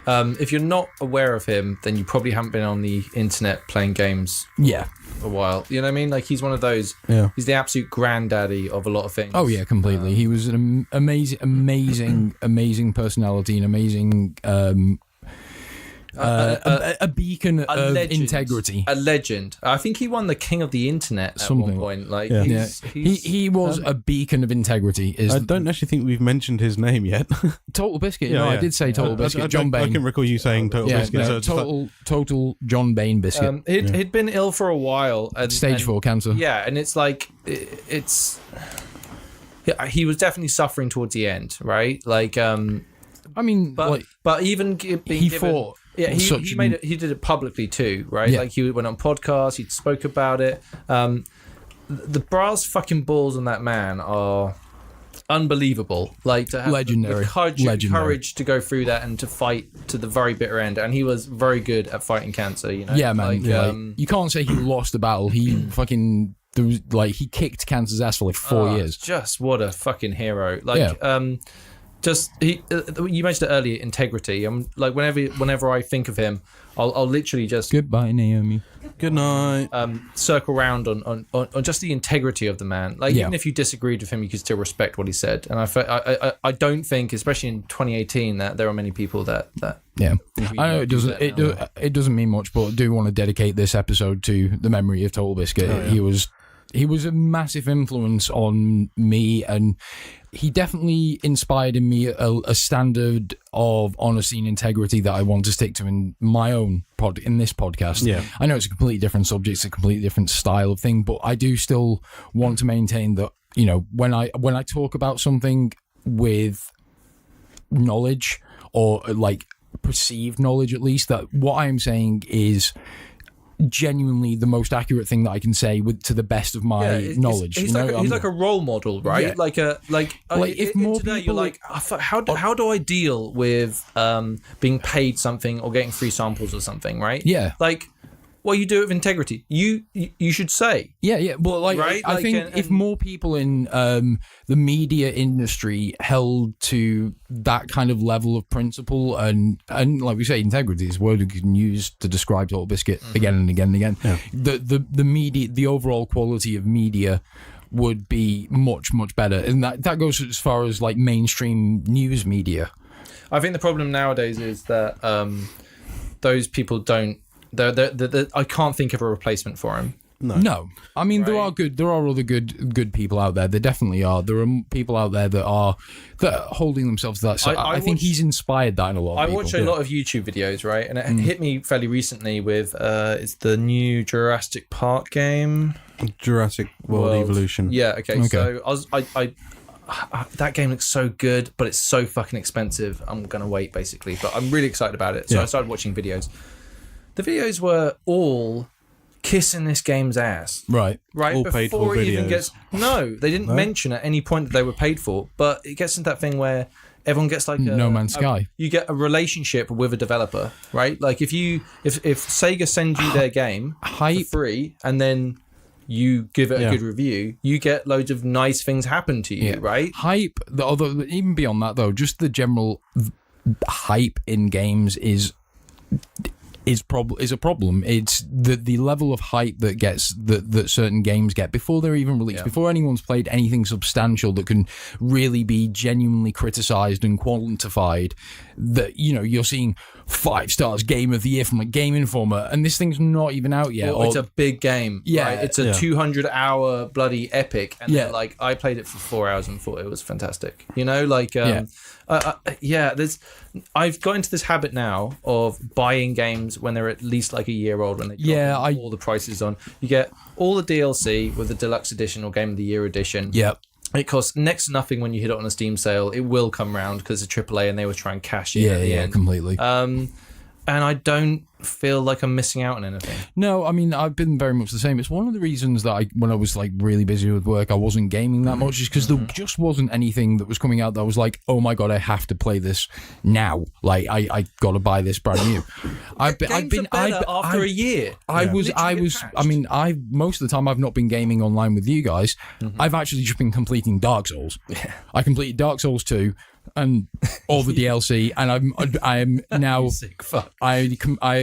If you're not aware of him, then you probably haven't been on the internet playing games a while. You know what I mean? Like, he's one of those. Yeah. He's the absolute granddaddy of a lot of things. Oh yeah, completely. He was an amazing personality, an amazing a beacon of integrity. A legend. I think he won the King of the Internet at one point. Like, he was a beacon of integrity. I don't actually think we've mentioned his name yet. TotalBiscuit. I did say TotalBiscuit. John Bain. I can recall you saying TotalBiscuit. Total John Bain Biscuit. He'd been ill for a while. Stage 4 cancer. Yeah, and it's like he was definitely suffering towards the end, right? Like, but even being fought. Yeah, he made it. He did it publicly too, right? Yeah. Like, he went on podcasts, he spoke about it. The brass fucking balls on that man are unbelievable. Like, to have legendary courage to go through that and to fight to the very bitter end. And he was very good at fighting cancer. You know, yeah, man. You can't say he lost the battle. He fucking he kicked cancer's ass for like 4 years. Just what a fucking hero! Like, you mentioned it earlier, integrity. I'm like, whenever I think of him, I'll literally just goodbye, Naomi. Good night. Circle around on just the integrity of the man. Like, even if you disagreed with him, you could still respect what he said. And I don't think, especially in 2018, that there are many people that yeah. I know it doesn't mean much, but I do want to dedicate this episode to the memory of TotalBiscuit. Oh, yeah. He was a massive influence on me, and he definitely inspired in me a standard of honesty and integrity that I want to stick to in my own in this podcast. Yeah. I know it's a completely different subject, it's a completely different style of thing, but I do still want to maintain that, you know, when I talk about something with knowledge, or like perceived knowledge at least, that what I'm saying is genuinely the most accurate thing that I can say to the best of my knowledge. He's like a role model, right? Yeah. Like if more today people, you're like, how do I deal with being paid something or getting free samples or something, right? Yeah. Like, well, you do it with integrity. You should say. Yeah. Well, like, right? I think if more people in the media industry held to that kind of level of principle and like we say, integrity is a word we can use to describe TotalBiscuit again and again and again. Yeah. The media, the overall quality of media would be much better, and that goes as far as like mainstream news media. I think the problem nowadays is that those people don't. I can't think of a replacement for him. No. I mean, right. There are other good people out there. There definitely are. There are people out there that are holding themselves to that. So I think he's inspired that in a lot of people. I watch a lot of YouTube videos, right? And it hit me fairly recently with it's the new Jurassic Park game. Jurassic World Evolution. Yeah, okay. So I that game looks so good, but it's so fucking expensive. I'm going to wait, basically. But I'm really excited about it. So I started watching videos. The videos were all kissing this game's ass. Right. All paid for videos. No, they didn't mention at any point that they were paid for, but it gets into that thing where everyone gets like No Man's Sky. You get a relationship with a developer, right? Like, if Sega sends you their game for free and then you give it a good review, you get loads of nice things happen to you, right? Hype, although even beyond that though, just the general hype in games is a problem. It's the level of hype that certain games get before they're even released, before anyone's played anything substantial that can really be genuinely criticized and quantified. That, you know, you're seeing 5 stars game of the year from like Game Informer, and this thing's not even out yet. Well, it's a big game. Yeah, right? It's a 200-hour bloody epic, and like I played it for 4 hours and thought it was fantastic. You know, like I've got into this habit now of buying games when they're at least like a year old, when they drop all the prices on. You get all the DLC with the deluxe edition or Game of the Year edition. Yep. It costs next to nothing when you hit it on a Steam sale. It will come round because it's a AAA and they will try and cash in at the end. Completely. And I don't feel like I'm missing out on anything. No, I mean, I've been very much the same. It's one of the reasons that when I was like really busy with work, I wasn't gaming that much, is because there just wasn't anything that was coming out that was like, oh my God, I have to play this now. Like, I got to buy this brand new. After a year. Most of the time I've not been gaming online with you guys. I've actually just been completing Dark Souls. Yeah. I completed Dark Souls 2 and all the DLC, and I am now Sick fuck. I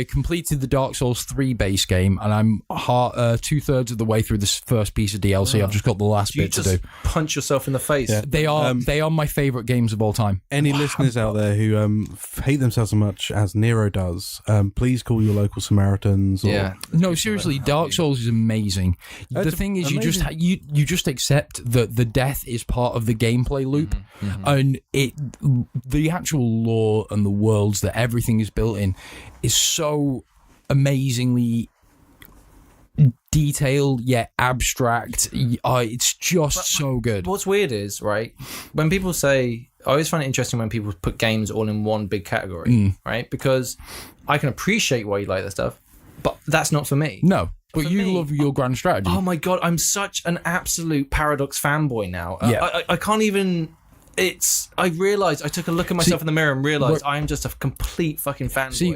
completed the Dark Souls 3 base game, and I'm 2/3 of the way through this first piece of DLC. I've just got the last bit to do. Punch yourself in the face. Yeah. They are my favorite games of all time. Any listeners out there who hate themselves as much as Nero does, please call your local Samaritans. No, seriously, Dark Souls is amazing. The thing is, you just accept that the death is part of the gameplay loop, and the actual lore and the worlds that everything is built in is so amazingly detailed yet abstract. It's just so good. What's weird is, right, when people say, I always find it interesting when people put games all in one big category, right? Because I can appreciate why you like that stuff, but that's not for me. No. But you love your grand strategy. Oh my God, I'm such an absolute Paradox fanboy now. Yeah. I can't even... I realised, I took a look at myself in the mirror and realised I am just a complete fucking fanboy. See,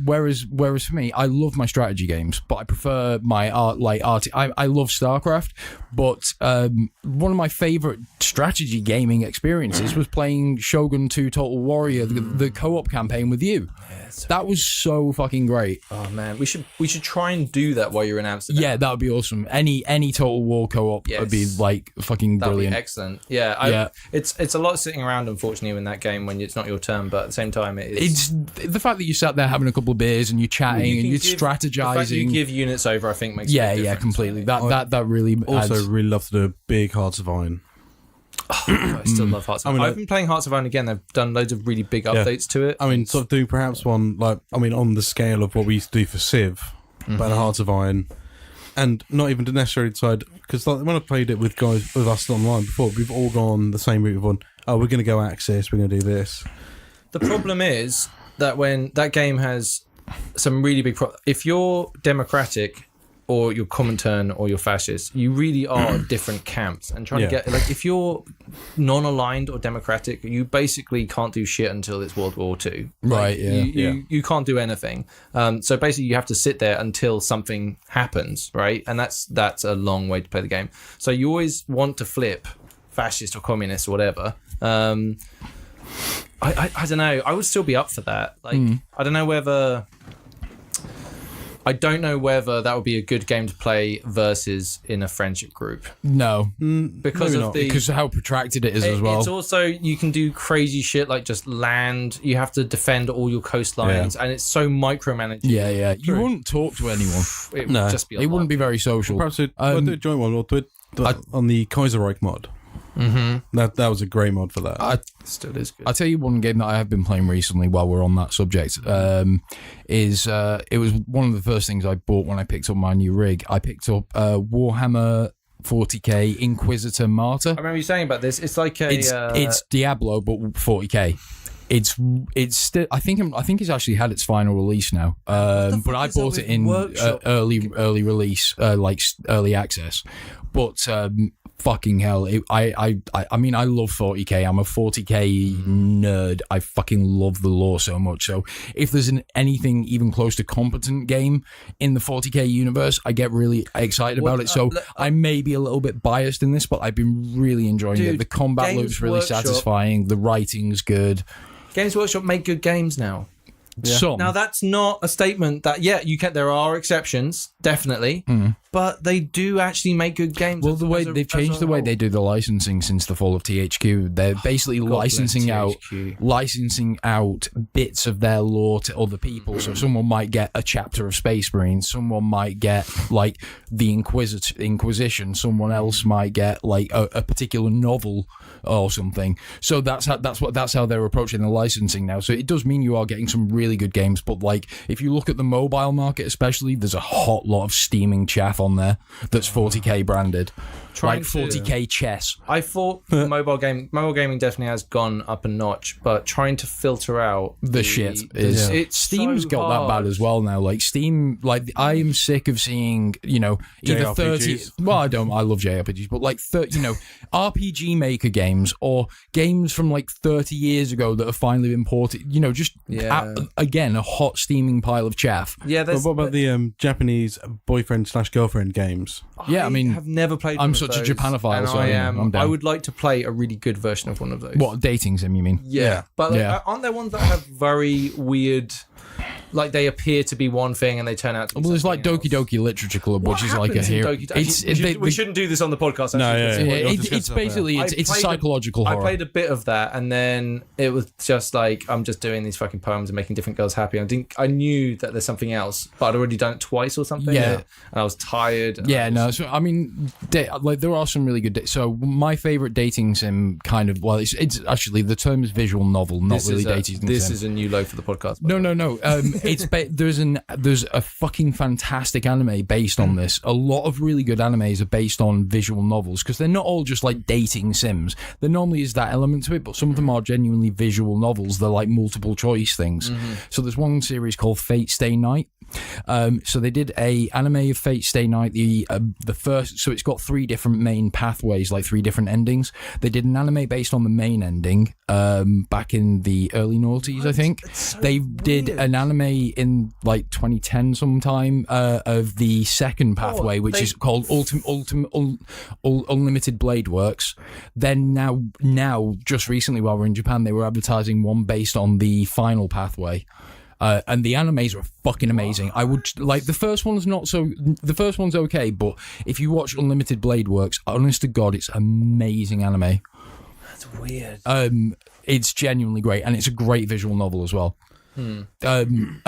whereas for me, I love my strategy games, but I prefer my art. I love StarCraft, but one of my favourite strategy gaming experiences was playing Shogun 2 Total Warrior, the co-op campaign with you. Yes. That was so fucking great. Oh man, we should try and do that while you're in Amsterdam. Yeah, that would be awesome. Any Total War co-op would be like fucking brilliant. That'd be excellent. Yeah, it's a lot sitting around, unfortunately, in that game when it's not your turn, but at the same time it's the fact that you sat there having a couple of beers and you're chatting and you're strategizing. The fact that you give units over, I think, makes a big difference. Completely. That really also adds. Really love to do a big Hearts of Iron. I still love Hearts of Iron. I've been playing Hearts of Iron again. They've done loads of really big updates to it. I mean, sort of do perhaps one on the scale of what we used to do for Civ, but Hearts of Iron, and not even to necessarily decide, because when I played it with guys with us online before, we've all gone the same route of one. Oh, we're going to go Axis. We're going to do this. The problem is that when that game has some really big if you're democratic or you're Comintern or you're fascist, you really are different camps. And trying to get, like, if you're non-aligned or democratic, you basically can't do shit until it's World War II. Right, You can't do anything. So basically you have to sit there until something happens, right? And that's a long way to play the game. So you always want to flip fascist or communist or whatever. I don't know. I would still be up for that. Like, I don't know whether that would be a good game to play versus in a friendship group. No, because of how protracted it is as well. It's also, you can do crazy shit like just land. You have to defend all your coastlines, and it's so micromanaging. Yeah. You wouldn't talk to anyone. It would just be. It wouldn't be very social. Perhaps we'll do a joint one. We'll do it on the Kaiserreich mod. That was a great mod for that. Still is good. I'll tell you one game that I have been playing recently while we're on that subject. It was one of the first things I bought when I picked up my new rig. I picked up Warhammer 40k Inquisitor Martyr. I remember you saying about this. It's like it's Diablo but 40k. It's still, I think it's actually had its final release now. But I bought it in early release, like early access. But fucking hell, I mean, I love 40k. I'm a 40k nerd. I fucking love the lore so much. So if there's anything even close to competent game in the 40k universe, I get really excited about it. So I may be a little bit biased in this, but I've been really enjoying it. The combat looks really satisfying. The writing's good. Games Workshop make good games now. Yeah. Some. Now that's not a statement that you can. There are exceptions, definitely, but they do actually make good games. Well, they've changed the way they do the licensing since the fall of THQ. They're basically licensing out bits of their lore to other people. So someone might get a chapter of Space Marines, someone might get like the Inquisition, someone else might get like a particular novel or something. So that's how they're approaching the licensing now. So it does mean you are getting some really good games, but like if you look at the mobile market especially, there's a hot lot of steaming chaff on there that's 40k branded. Trying like 40k chess. I thought mobile gaming definitely has gone up a notch, but trying to filter out the shit is Steam's got that bad as well now. Like Steam, like I am sick of seeing, you know, either JRPGs. 30. Well, I love JRPGs, but like 30, you know, RPG Maker games or games from like 30 years ago that have finally been ported. You know, just again a hot steaming pile of chaff. Yeah, but what about the Japanese boyfriend/girlfriend games? Yeah, I mean, have never played. I'm such a Japanophile, so I'm down. I would like to play a really good version of one of those. What, dating sim, you mean? Yeah. But like, aren't there ones that have very weird, like they appear to be one thing and they turn out to be there's like something Doki else? Doki Literature Club, which is like a happens in hero. Doki- we shouldn't do this on the podcast. No, It's basically it's a psychological horror. I played a bit of that, and then it was just like I'm just doing these fucking poems and making different girls happy. I knew that there's something else, but I'd already done it twice or something. Yeah, and I was tired. So I mean, like there are some really good. So my favorite dating sim kind of it's actually the term is visual novel, not really dating sim. This is a new low for the podcast. No. It's there's a fucking fantastic anime based on this. A lot of really good animes are based on visual novels because they're not all just like dating sims. There normally is that element to it, but some of them are genuinely visual novels. They're like multiple choice things. So there's one series called Fate Stay Night. So they did a anime of Fate Stay Night. The first, so it's got 3 different main pathways, like 3 different endings. They did an anime based on the main ending back in the early noughties, I think. They did an anime in like 2010 sometime of the second pathway, which is called Unlimited Blade Works. Then now just recently while we're in Japan, they were advertising one based on the final pathway. And the animes are fucking amazing. I would like the first one's not so. The first one's okay, but if you watch Unlimited Blade Works, honest to God, it's amazing anime. That's weird. It's genuinely great, and it's a great visual novel as well. And I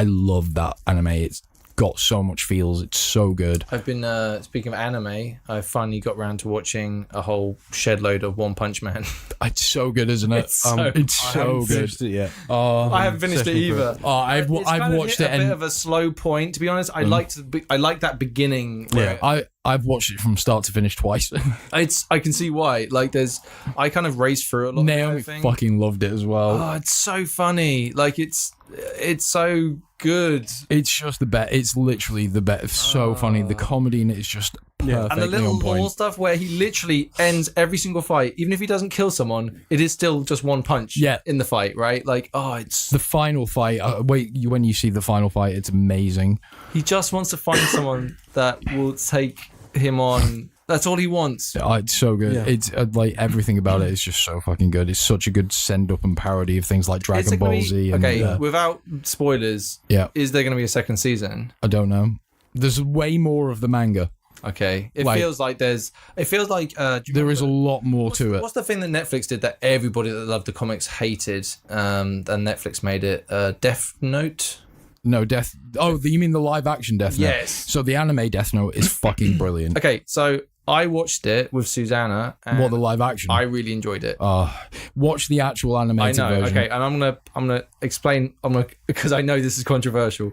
love that anime. It's got so much feels. It's so good. I've been speaking of anime, I finally got round to watching a whole shed load of One Punch Man. It's so good, isn't it? It's so good. Finished it yet. I haven't finished it either. I've watched it. A bit of a slow point, to be honest. I like that beginning. I've watched it from start to finish twice. I can see why. Like I kind of raced through a lot. Naomi fucking loved it as well. Oh, it's so funny. Like it's so good. It's just the best. It's literally the best. It's so funny. The comedy in it is just perfectly and the little on point. lore stuff where he literally ends every single fight, even if he doesn't kill someone, it is still just one punch. In the fight, right? Like, it's the final fight. When you see the final fight, it's amazing. He just wants to find someone that will take him on. That's all he wants. It's so good. Yeah. It's like everything about it is just so fucking good. It's such a good send up and parody of things like Dragon Ball Z. Without spoilers, is there going to be a second season? I don't know. There's way more of the manga. Okay, it feels like there is a lot more to it. What's the thing that Netflix did that everybody that loved the comics hated, and Netflix made it? Death Note. No, Death. Oh, you mean the live action Death Note? Yes. So the anime Death Note is fucking brilliant. Okay, so I watched it with Susanna. And the live action? I really enjoyed it. Watch the actual animated version. Okay, and I'm gonna explain. Because I know this is controversial.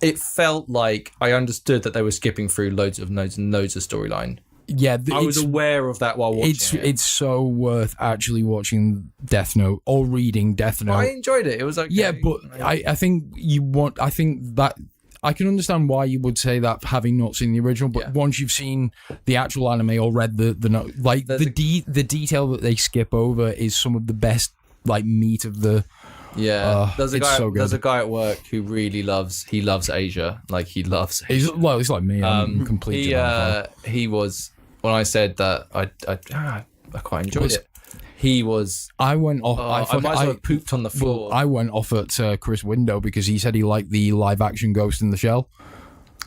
It felt like I understood that they were skipping through loads of storyline. Yeah, I was aware of that while watching it. It's so worth actually watching Death Note or reading Death Note. I enjoyed it. It was okay. Yeah, but I think that I can understand why you would say that having not seen the original, but once you've seen the actual anime or read the note, like the detail that they skip over is some of the best like meat of the. Yeah, there's a guy at work who really loves Asia. Like he loves Asia. He's like me. I'm completely. He was when I said that I quite enjoyed it. He was. I went off. I might as well have pooped on the floor. Well, I went off at Chris Window because he said he liked the live action Ghost in the Shell.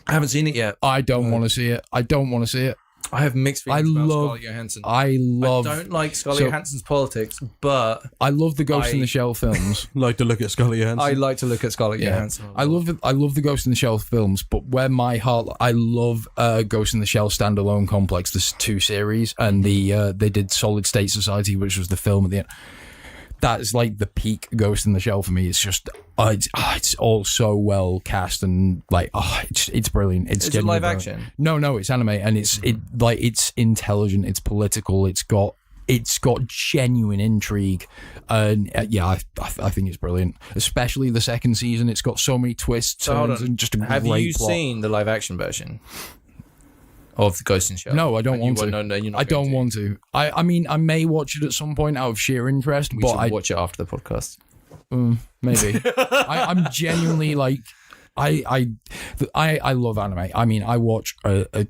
I haven't seen it yet. I don't want to see it. I have mixed feelings about Scarlett Johansson. I don't like Scarlett Johansson's politics, but I love the Ghost in the Shell films. Like to look at Scarlett Johansson. I like to look at Scarlett Johansson. I love the Ghost in the Shell films, but where my heart, I love Ghost in the Shell standalone complex. There's 2 series, and they did Solid State Society, which was the film at the end. that's like the peak Ghost in the Shell for me. It's just it's all so well cast and like it's brilliant. It's Is it live action? No, it's anime, and it's intelligent. It's political. It's got genuine intrigue, and I think it's brilliant. Especially the second season. It's got so many twists, turns, and just a great plot. Have you seen the live action version of the Ghost in the Shell? No, I don't want to. No, you're not. I don't want to. I mean, I may watch it at some point out of sheer interest, We but should watch it after the podcast. Maybe. I'm genuinely like, I love anime. I mean, I watch a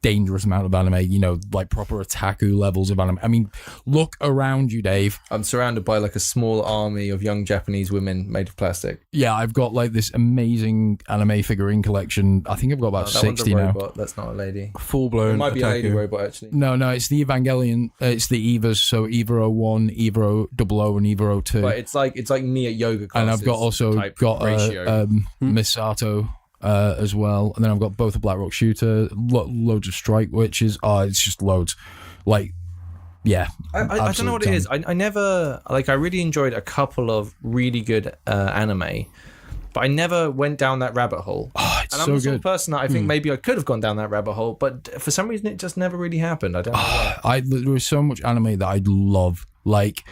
dangerous amount of anime, you know, like proper otaku levels of anime. I mean, look around you, Dave. I'm surrounded by like a small army of young Japanese women made of plastic. Yeah, I've got like this amazing anime figurine collection. I think I've got about 60 now. Robot. That's not a lady. Full blown. It might be a lady otaku. robot actually. No, it's the Evangelion. It's the Evas. So Eva 01, Eva 00, and Eva 02. But it's like me at yoga classes. And I've got ratio. Misato as well, and then I've got both a Black Rock Shooter, loads of Strike Witches. It's just loads. Like, yeah, I don't know what it is. I never I really enjoyed a couple of really good anime, but I never went down that rabbit hole. It's and I'm so the sort good. of person that I think maybe I could have gone down that rabbit hole, but for some reason it just never really happened. I don't know why. There was so much anime that I love. Like,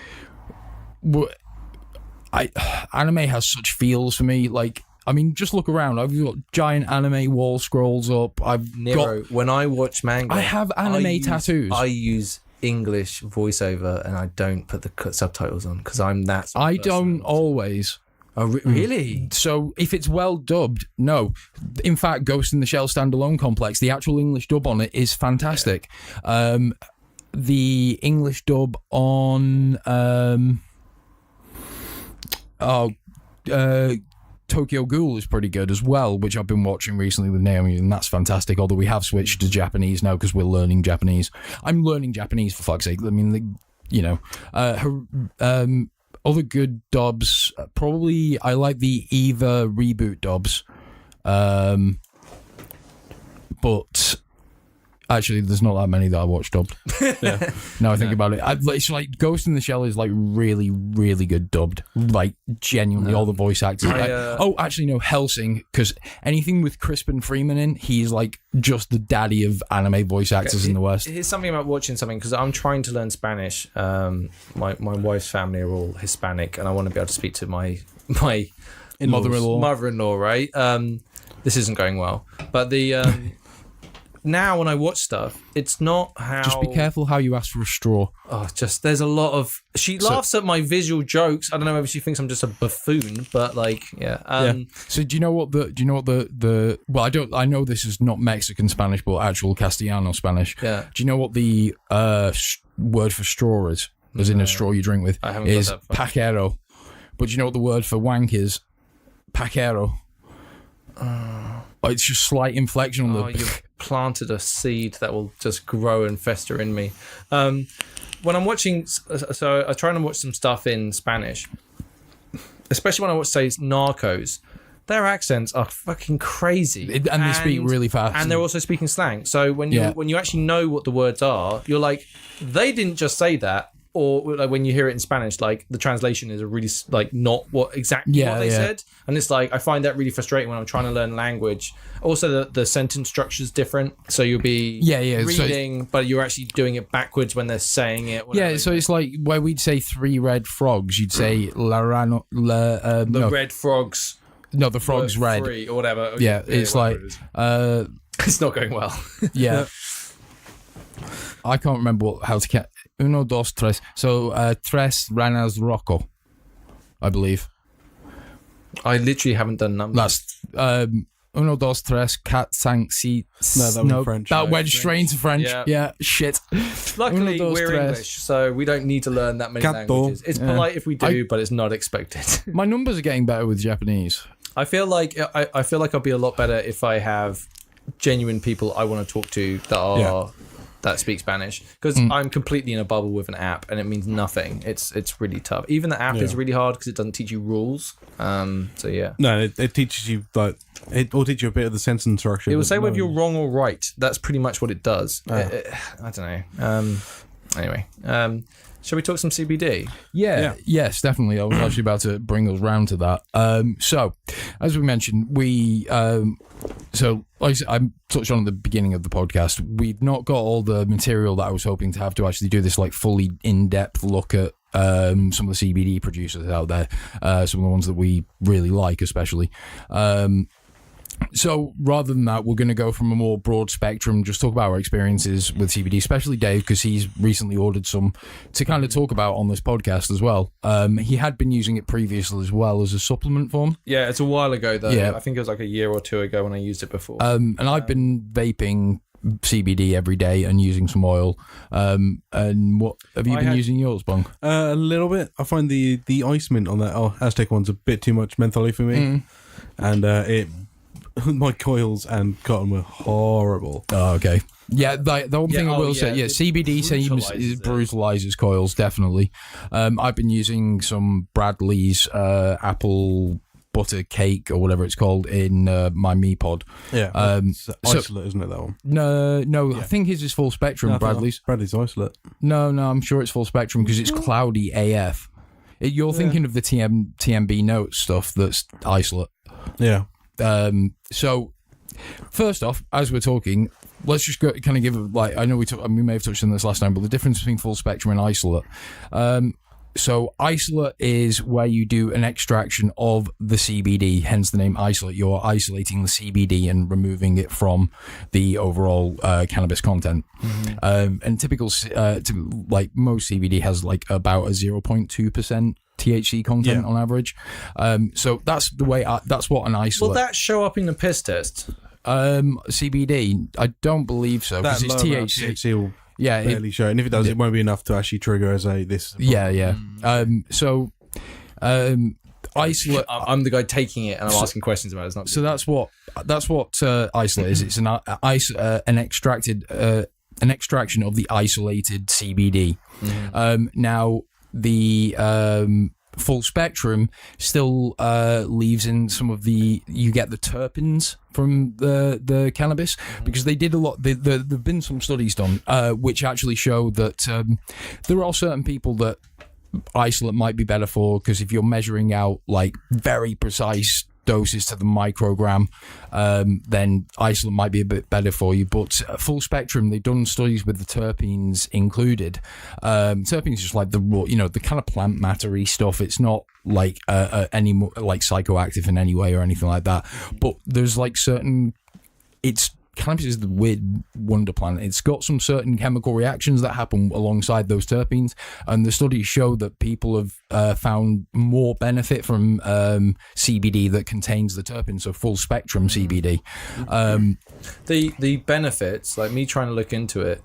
anime has such feels for me. Like, I mean, just look around. I've got giant anime wall scrolls up. When I watch manga, I have anime tattoos. I use English voiceover and I don't put the subtitles on because I'm that sort of I person. don't always. Oh, really? So if it's well dubbed, no. In fact, Ghost in the Shell standalone complex, the actual English dub on it is fantastic. The English dub on Tokyo Ghoul is pretty good as well, which I've been watching recently with Naomi, and that's fantastic. Although we have switched to Japanese now because we're learning Japanese. I'm learning Japanese for fuck's sake. I mean, other good dubs. Probably I like the Eva reboot dubs, but actually, there's not that many that I watch dubbed. Yeah. Now I think about it, it's like Ghost in the Shell is like really, really good dubbed. Like genuinely, all the voice actors. Actually, no, Hellsing, because anything with Crispin Freeman in, he's like just the daddy of anime voice actors in the West. Here's something about watching something because I'm trying to learn Spanish. My wife's family are all Hispanic, and I want to be able to speak to my mother-in-law. Right? This isn't going well, but the. Now when I watch stuff, it's not how... Just be careful how you ask for a straw. There's a lot of... She laughs at my visual jokes. I don't know whether she thinks I'm just a buffoon, but like, yeah. So do you know what the well, I know this is not Mexican Spanish, but actual Castellano Spanish. Yeah. Do you know what the word for straw is? As in a straw you drink with? I haven't is got that far. paquero. But do you know what the word for wank is? Paquero. It's just slight inflection on the... You've planted a seed that will just grow and fester in me. When I'm watching... So I try and watch some stuff in Spanish. Especially when I watch, say, Narcos. Their accents are fucking crazy. And they speak really fast. And they're also speaking slang. So when you actually know what the words are, you're like, they didn't just say that. Or like when you hear it in Spanish, like the translation is really like not what exactly what they said, and it's like I find that really frustrating when I'm trying to learn language. Also, the sentence structure is different, so you'll be reading, but you're actually doing it backwards when they're saying it. So it's like where we'd say 3 red frogs, you'd say red frogs. No, the frog's red 3 or whatever. Okay, yeah, it's like it's not going well. Yeah. I can't remember how to count. 1, 2, 3. So, 3 ranas Rocco, I believe. I literally haven't done numbers. That's 1, 2, 3, 4, 5, 6. No, that went French. That went straight into French. Yeah, shit. Luckily, we're English, so we don't need to learn that many languages. It's polite if we do, but it's not expected. My numbers are getting better with Japanese. I feel like I'll be a lot better if I have genuine people I want to talk to that are that speak Spanish, because I'm completely in a bubble with an app and it means nothing. It's really tough. Even the app is really hard because it doesn't teach you rules. No, it teaches you it will teach you a bit of the sentence structure. It will say whether you're wrong or right. That's pretty much what it does. I don't know. Anyway, shall we talk some CBD? Yes, definitely. I was actually about to bring us round to that. So, as we mentioned, like I touched on at the beginning of the podcast, we've not got all the material that I was hoping to have to actually do this like fully in-depth look at some of the CBD producers out there, some of the ones that we really like, especially. So rather than that, we're going to go from a more broad spectrum, just talk about our experiences with CBD, especially Dave, because he's recently ordered some to kind of talk about on this podcast as well. He had been using it previously as well as a supplement form. Yeah, it's a while ago though. Yeah. I think it was like a year or two ago when I used it before. And I've been vaping CBD every day and using some oil. And what have you been using yours, Bong? A little bit. I find the ice mint on that Aztec one's a bit too much mentholy for me, and my coils and cotton were horrible. Oh, okay. Yeah, the one thing I will say, CBD brutalizes coils, definitely. I've been using some Bradley's apple butter cake or whatever it's called in my Me Pod. Yeah, isolate, isn't it, that one? No, I think his is full spectrum, Bradley's. Bradley's isolate. No, I'm sure it's full spectrum because it's cloudy AF. You're thinking of the TMB notes stuff that's isolate. Yeah. So first off, as we're talking, let's just go kind of give I know we may have touched on this last time, but the difference between full spectrum and isolate. So isolate is where you do an extraction of the CBD, hence the name isolate. You're isolating the CBD and removing it from the overall cannabis content. And typical, like most CBD has like about a 0.2% THC content on average. So that's the way. That's what an isolate. Will that show up in the piss test? CBD, I don't believe so because it's THC. Will barely show, and if it does, it won't be enough to actually trigger as this. So isolate. I'm the guy taking it, and I'm asking questions about it. It's not. So that's what isolate is. It's an extraction of the isolated CBD. Now the full spectrum still leaves in some of you get the terpenes from the cannabis, because they did a lot. There've been some studies done which actually show that there are certain people that isolate might be better for, because if you're measuring out like very precise doses to the microgram, then isolate might be a bit better for you. But full spectrum, they've done studies with the terpenes included. Terpenes is just like the raw, the kind of plant mattery stuff. It's not like any more like psychoactive in any way or anything like that. But there's like cannabis is the weird wonder plant. It's got some certain chemical reactions that happen alongside those terpenes, and the studies show that people have found more benefit from CBD that contains the terpenes, so full spectrum CBD. The benefits, like me trying to look into it,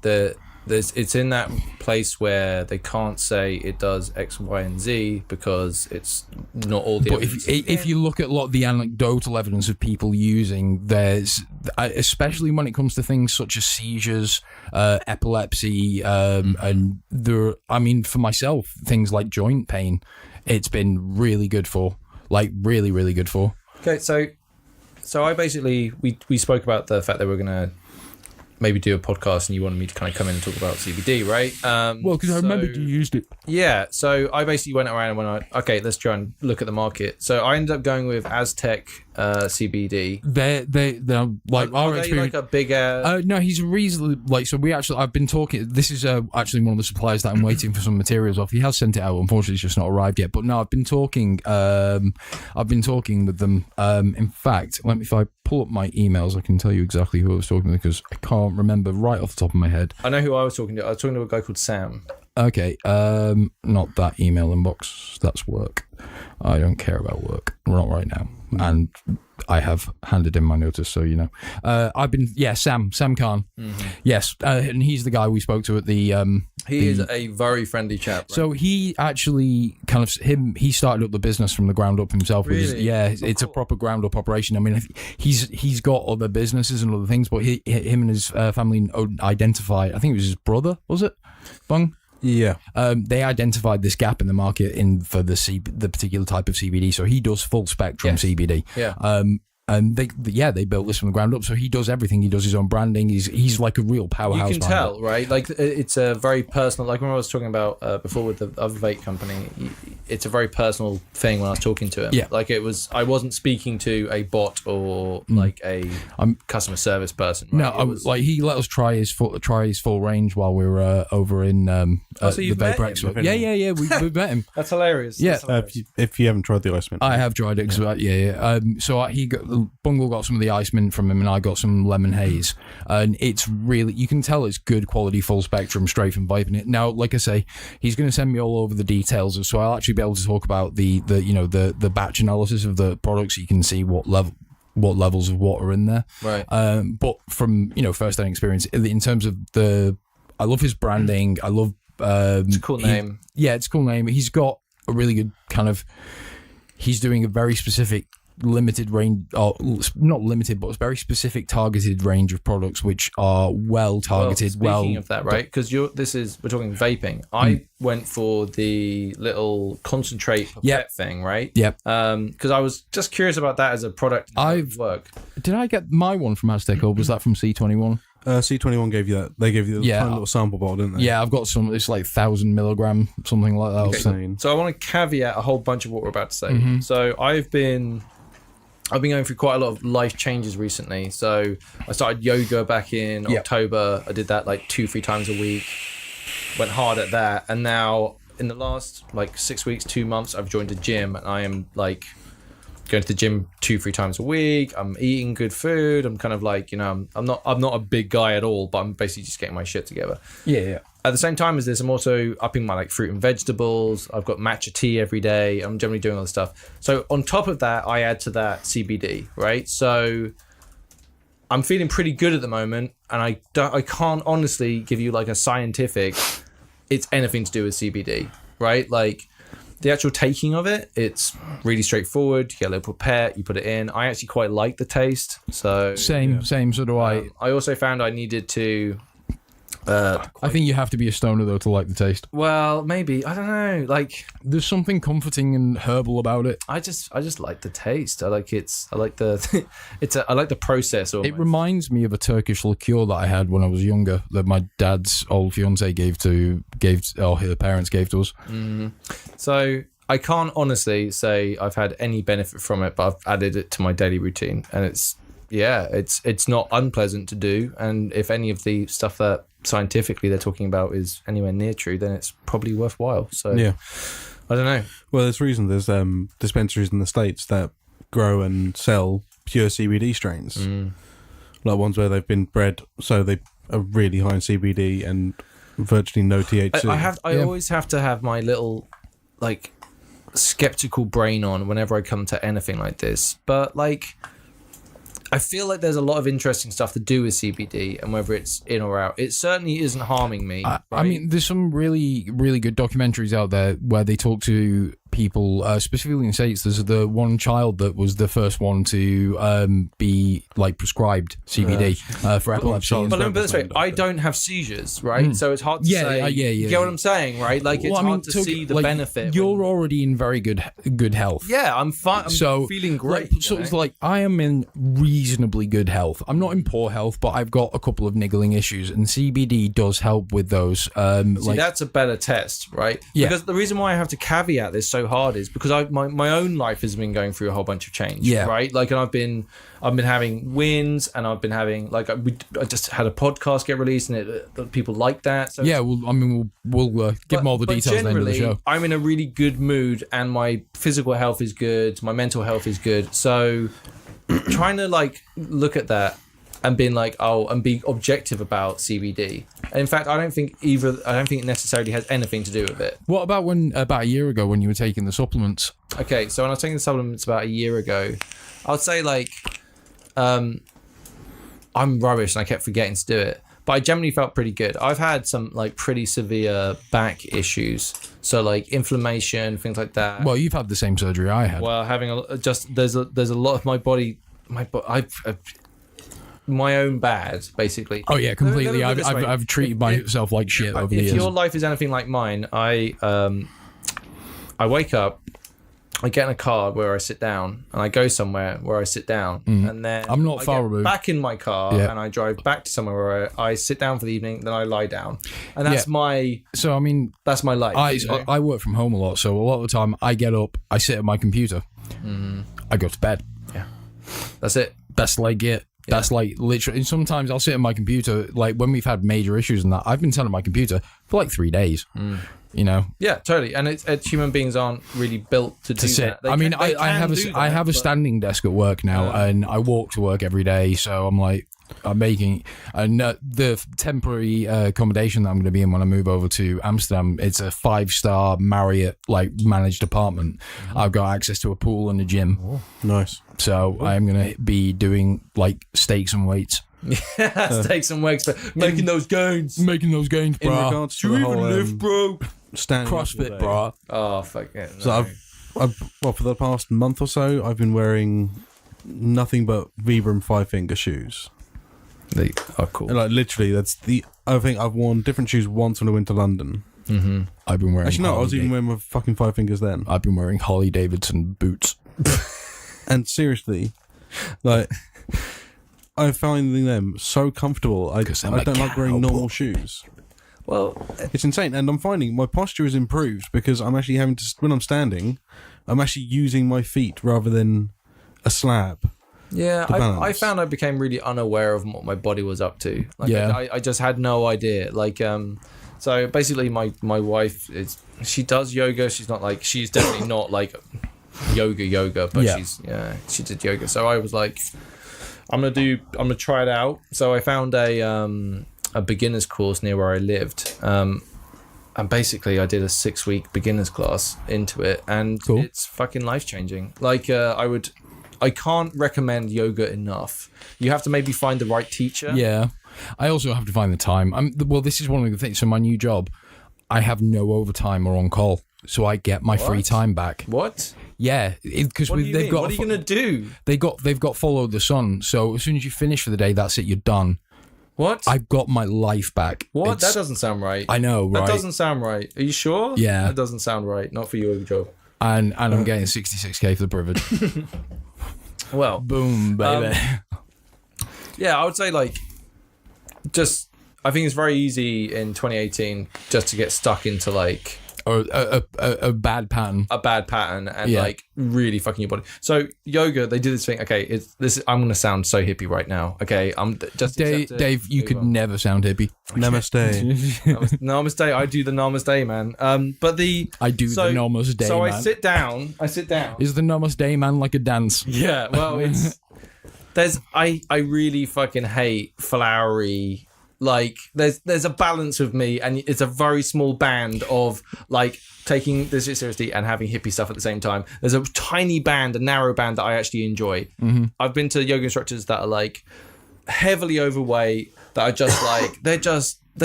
it's in that place where they can't say it does X, Y, and Z because it's not all the evidence. If you look at a lot of the anecdotal evidence of people using, there's, especially when it comes to things such as seizures, epilepsy, and for myself, things like joint pain, it's been really good for, like really, really good for. Okay, so I basically, we spoke about the fact that we're going to maybe do a podcast, and you wanted me to kind of come in and talk about CBD, right? Well, because I remembered you used it. Yeah, so I basically went around and went, okay, let's try and look at the market. So I ended up going with Aztec CBD. They're like our experience. Like a bigger. No, he's reasonably I've been talking. This is actually one of the suppliers that I'm waiting for some materials off. He has sent it out. Unfortunately, it's just not arrived yet. But no, I've been talking. I've been talking with them. In fact, if I pull up my emails, I can tell you exactly who I was talking to, because I can't remember right off the top of my head. I know who I was talking to. I was talking to a guy called Sam. Okay, not that email inbox. That's work. I don't care about work. Not right now. And I have handed in my notice, so you know. Sam Khan. Mm-hmm. Yes, and he's the guy we spoke to at the. He is a very friendly chap. Right? So he actually he started up the business from the ground up himself. Really? It's a proper ground up operation. I mean, he's got other businesses and other things, but him and his family identified. I think it was his brother. Was it, Bung? Yeah. They identified this gap in the market for the particular type of CBD. So he does full spectrum CBD. Yeah. and they built this from the ground up. So he does everything. He does his own branding. He's like a real powerhouse. You can tell, right? Like it's a very personal. Like when I was talking about before with the other vape company, it's a very personal thing when I was talking to him. Yeah. Like I wasn't speaking to a bot or like a customer service person. Right? No, like he let us try his full range while we were over in so you've the met Vape him? Expo. Yeah, we met him. That's hilarious. Yeah. That's hilarious. If you haven't tried the ice mint, I have tried it. So Bungle got some of the ice mint from him, and I got some lemon haze, and it's really, you can tell it's good quality, full spectrum, straight from vaping it. Now, like I say, he's going to send me all over the details, so I'll actually be able to talk about the batch analysis of the products. So you can see what levels of what are in there. Right. But from first-hand experience, in terms of I love his branding. I love. It's a cool name. It's a cool name. He's got a really good kind of. He's doing a very specific limited range, or not limited, but a very specific targeted range of products which are well targeted. Speaking of that, right? Because we're talking vaping. I went for the little concentrate thing, right? Yep. Because I was just curious about that as a product. Did I get my one from Aztec, or was that from C21? C21 gave you that. They gave you the tiny little sample bottle, didn't they? Yeah, I've got some. It's like 1,000 milligram, something like that. Okay. So I want to caveat a whole bunch of what we're about to say. Mm-hmm. So I've been going through quite a lot of life changes recently. So I started yoga back in October. I did that like 2-3 times a week. Went hard at that, and now in the last like 6 weeks, 2 months, I've joined a gym, and I am like going to the gym 2-3 times a week. I'm eating good food. I'm kind of like, I'm not a big guy at all, but I'm basically just getting my shit together. Yeah. At the same time as this, I'm also upping my like fruit and vegetables. I've got matcha tea every day. I'm generally doing all this stuff. So on top of that, I add to that CBD, right? So I'm feeling pretty good at the moment, and I can't honestly give you like a scientific, it's anything to do with CBD, right? Like the actual taking of it, it's really straightforward. You get a little pet, you put it in. I actually quite like the taste. So same, so do I. I also found I needed to. I think you have to be a stoner though to like the taste. Well, maybe, I don't know. Like, there's something comforting and herbal about it. I just like the taste. I like the process. Almost. It reminds me of a Turkish liqueur that I had when I was younger that my dad's old fiance her parents gave to us. Mm-hmm. So I can't honestly say I've had any benefit from it, but I've added it to my daily routine, and it's not unpleasant to do. And if any of the stuff that scientifically they're talking about is anywhere near true, then it's probably worthwhile. So I don't know. Well, there's dispensaries in the States that grow and sell pure CBD strains, like ones where they've been bred so they are really high in CBD and virtually no THC. I always have to have my little like skeptical brain on whenever I come to anything like this, but like I feel like there's a lot of interesting stuff to do with CBD, and whether it's in or out, it certainly isn't harming me. Right? I mean, there's some really, really good documentaries out there where they talk to people, specifically in the States. There's the one child that was the first one to be like prescribed CBD for epilepsy. But let me put it this way: I don't have seizures, right? So it's hard to say. You get what I'm saying, right? Like it's hard to see the benefit. You're already in very good health. Yeah, I'm fine. I'm feeling great. It's like I am in reasonably good health. I'm not in poor health, but I've got a couple of niggling issues, and CBD does help with those. See, that's a better test, right? Yeah. Because the reason why I have to caveat this so hard is because my own life has been going through a whole bunch of change. Yeah. Right. Like, and I've been having wins, and I've been having I just had a podcast get released, and people like that. So we'll give them all the details at the end of the show. I'm in a really good mood, and my physical health is good, my mental health is good. So trying to like look at that and being like, and be objective about CBD. And in fact, I don't think it necessarily has anything to do with it. What about about a year ago when you were taking the supplements? Okay, so when I was taking the supplements about a year ago, I would say like, I'm rubbish and I kept forgetting to do it. But I generally felt pretty good. I've had some like pretty severe back issues, so like inflammation, things like that. Well, you've had the same surgery I had. Well, there's a lot of my body, my own bad, basically. Oh yeah, completely. I've treated myself like shit over the years. If your life is anything like mine, I wake up, I get in a car where I sit down, and I go somewhere where I sit down, and then I'm not I far get removed. back in my car, and I drive back to somewhere where I sit down for the evening, then I lie down, and that's my. So I mean, that's my life. I work from home a lot, so a lot of the time I get up, I sit at my computer, I go to bed. Yeah, that's it. That's like it. Yeah. That's like literally. And sometimes I'll sit at my computer, like when we've had major issues and that. I've been sat at my computer for like 3 days. You know. Yeah, totally. And it's human beings aren't really built to do sit. that. I mean, I have a standing desk at work now, and I walk to work every day. So I'm like, I'm making the temporary accommodation that I'm going to be in when I move over to Amsterdam. It's a 5-star Marriott like managed apartment. I've got access to a pool and a gym. Oh, nice. So I'm going to be doing like stakes and weights. Yeah, stakes and weights, but making those gains, bro. In regards to the whole lift, bro. Standing CrossFit, bro. Oh fuck it. No. So I've for the past month or so, I've been wearing nothing but Vibram 5-finger shoes. They are cool. And like literally, I think I've worn different shoes once when I went to London. I've been wearing. Actually, no, I was even wearing my fucking 5 fingers then. I've been wearing Harley Davidson boots. And seriously, like, I'm finding them so comfortable. I don't like wearing normal shoes. Well, it's insane, and I'm finding my posture is improved because I'm actually having to, when I'm standing, I'm actually using my feet rather than a slab. Yeah, I found I became really unaware of what my body was up to. Like, I just had no idea. Like, so basically, my wife she does yoga. She's definitely not like yoga, but she did yoga. So I was like, I'm gonna try it out. So I found a beginner's course near where I lived. And basically I did a 6-week beginner's class into it, and it's fucking life changing. Like, I can't recommend yoga enough. You have to maybe find the right teacher. Yeah. I also have to find the time. Well, this is one of the things. So my new job, I have no overtime or on call. So I get my free time back. What? Yeah, because they've got. What are you gonna do? They've got follow the sun. So as soon as you finish for the day, that's it. You're done. What? I've got my life back. What? That doesn't sound right. I know, right? That doesn't sound right. Are you sure? Yeah. That doesn't sound right. Not for your job. And I'm getting 66k for the privilege. Well, boom, baby. Yeah, I would say like, I think it's very easy in 2018 just to get stuck into like a bad pattern. A bad pattern and like really fucking your body. So yoga, they do this thing. Okay, I'm going to sound so hippie right now. Okay, I'm just Dave. You could never sound hippie. Namaste. Namaste. I do the namaste, man. The namaste. So man. I sit down. Is the namaste man like a dance? Yeah. Well, I really fucking hate flowery. Like there's a balance with me, and it's a very small band of like taking this seriously and having hippie stuff at the same time. There's a tiny band, a narrow band that I actually enjoy. Mm-hmm. I've been to yoga instructors that are like heavily overweight, that are just like they're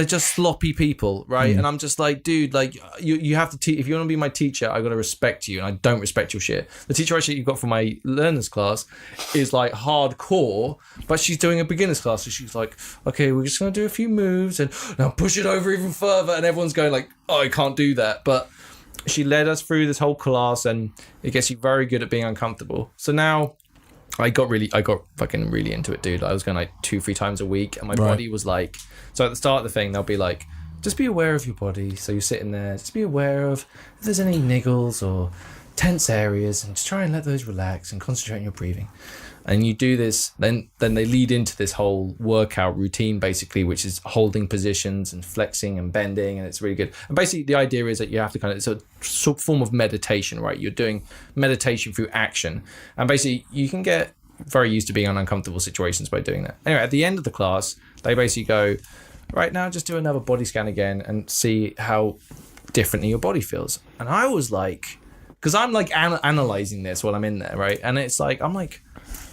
just sloppy people, right? And I'm just like, dude, like you have to if you want to be my teacher, I got to respect you, and I don't respect your shit. The teacher actually you got for my learners class is like hardcore, but she's doing a beginners class, so she's like, okay, we're just gonna do a few moves and now push it over even further, and everyone's going like, oh, I can't do that, but she led us through this whole class, and it gets you very good at being uncomfortable. So now I got fucking really into it, dude. I was going like 2-3 times a week, and my body was like, so at the start of the thing, they'll be like, just be aware of your body. So you're sitting there, just be aware of if there's any niggles or tense areas, and just try and let those relax and concentrate on your breathing. And you do this, then they lead into this whole workout routine, basically, which is holding positions and flexing and bending, and it's really good. And basically, the idea is that you have to it's a sort of form of meditation, right? You're doing meditation through action, and basically, you can get very used to being in uncomfortable situations by doing that. Anyway, at the end of the class, they basically go, right now, just do another body scan again and see how differently your body feels. And I was like, because I'm like analyzing this while I'm in there, right? And it's like, I'm like,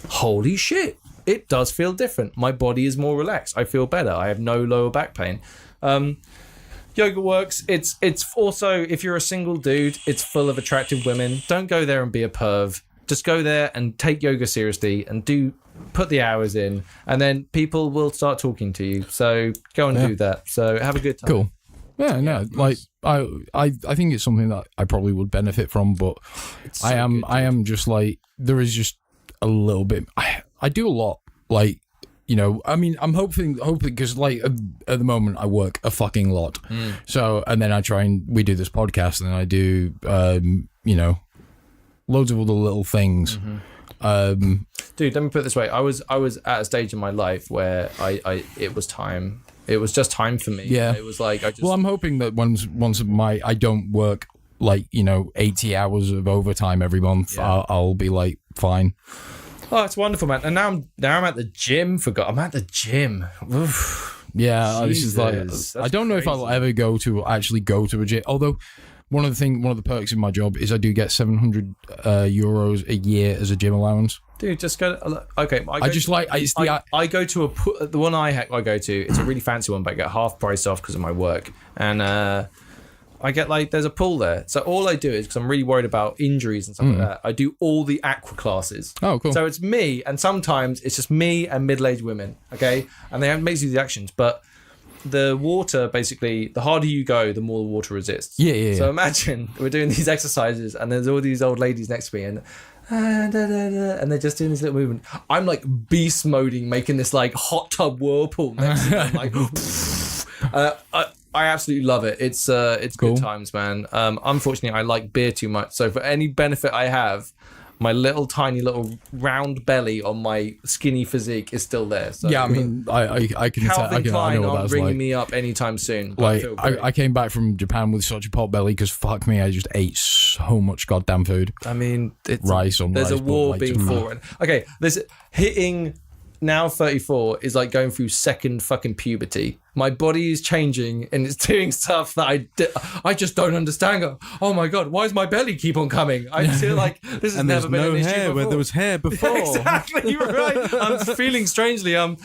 holy shit, it does feel different. My body is more relaxed. I feel better. I have no lower back pain. Yoga works. It's also, if you're a single dude, it's full of attractive women. Don't go there and be a perv. Just go there and take yoga seriously and put the hours in, and then people will start talking to you. So go and do that. So have a good time. Cool. Yeah, no, like I think it's something that I probably would benefit from, but So I am good. just like, there is just a little bit. I do a lot, like, you know. I mean, I'm hoping because like at the moment I work a fucking lot. So and then I try and we do this podcast, and I do you know, loads of other little things. Dude, let me put it this way: I was at a stage in my life where it was time. It was just time for me. Yeah. It was like I just. Well, I'm hoping that once I don't work like, you know, 80 hours of overtime every month, Yeah. I'll be like fine. Oh, it's wonderful, man! And now I'm at the gym. I'm at the gym. Oof. Yeah, this is like, Jesus, I don't know if I'll ever go to a gym. Although one of the perks in my job is I do get 700 euros a year as a gym allowance. Dude, just go. Okay, I go to the one I go to. It's a really fancy one, but I get half price off because of my work, and I get like there's a pool there. So all I do is, because I'm really worried about injuries and stuff like that, I do all the aqua classes. Oh, cool. So it's me, and sometimes it's just me and middle-aged women. Okay, and they make you do the actions, but the water, basically, the harder you go, the more the water resists. Yeah. So imagine we're doing these exercises, and there's all these old ladies next to me, and they're just doing this little movement. I'm like beast moding, making this like hot tub whirlpool next to them. Like, I absolutely love it. It's Cool. good times, man. Unfortunately, I like beer too much. So for any benefit I have, my little tiny little round belly on my skinny physique is still there. So Yeah, I mean, I can tell. Calvin I Klein know what aren't that's bringing like. me up anytime soon. Like, feel great. I came back from Japan with such a pot belly because fuck me, I just ate so much goddamn food. I mean, it's Rice on there's rice, a but, war like, being just- fought. Okay, there's hitting now 34 is like going through second fucking puberty. My body is changing and it's doing stuff that I just don't understand. Oh my god, why does my belly keep on coming? I feel like this has And never there's been no an issue hair before. where there was hair before. Exactly, you're right. I'm feeling strangely. I'm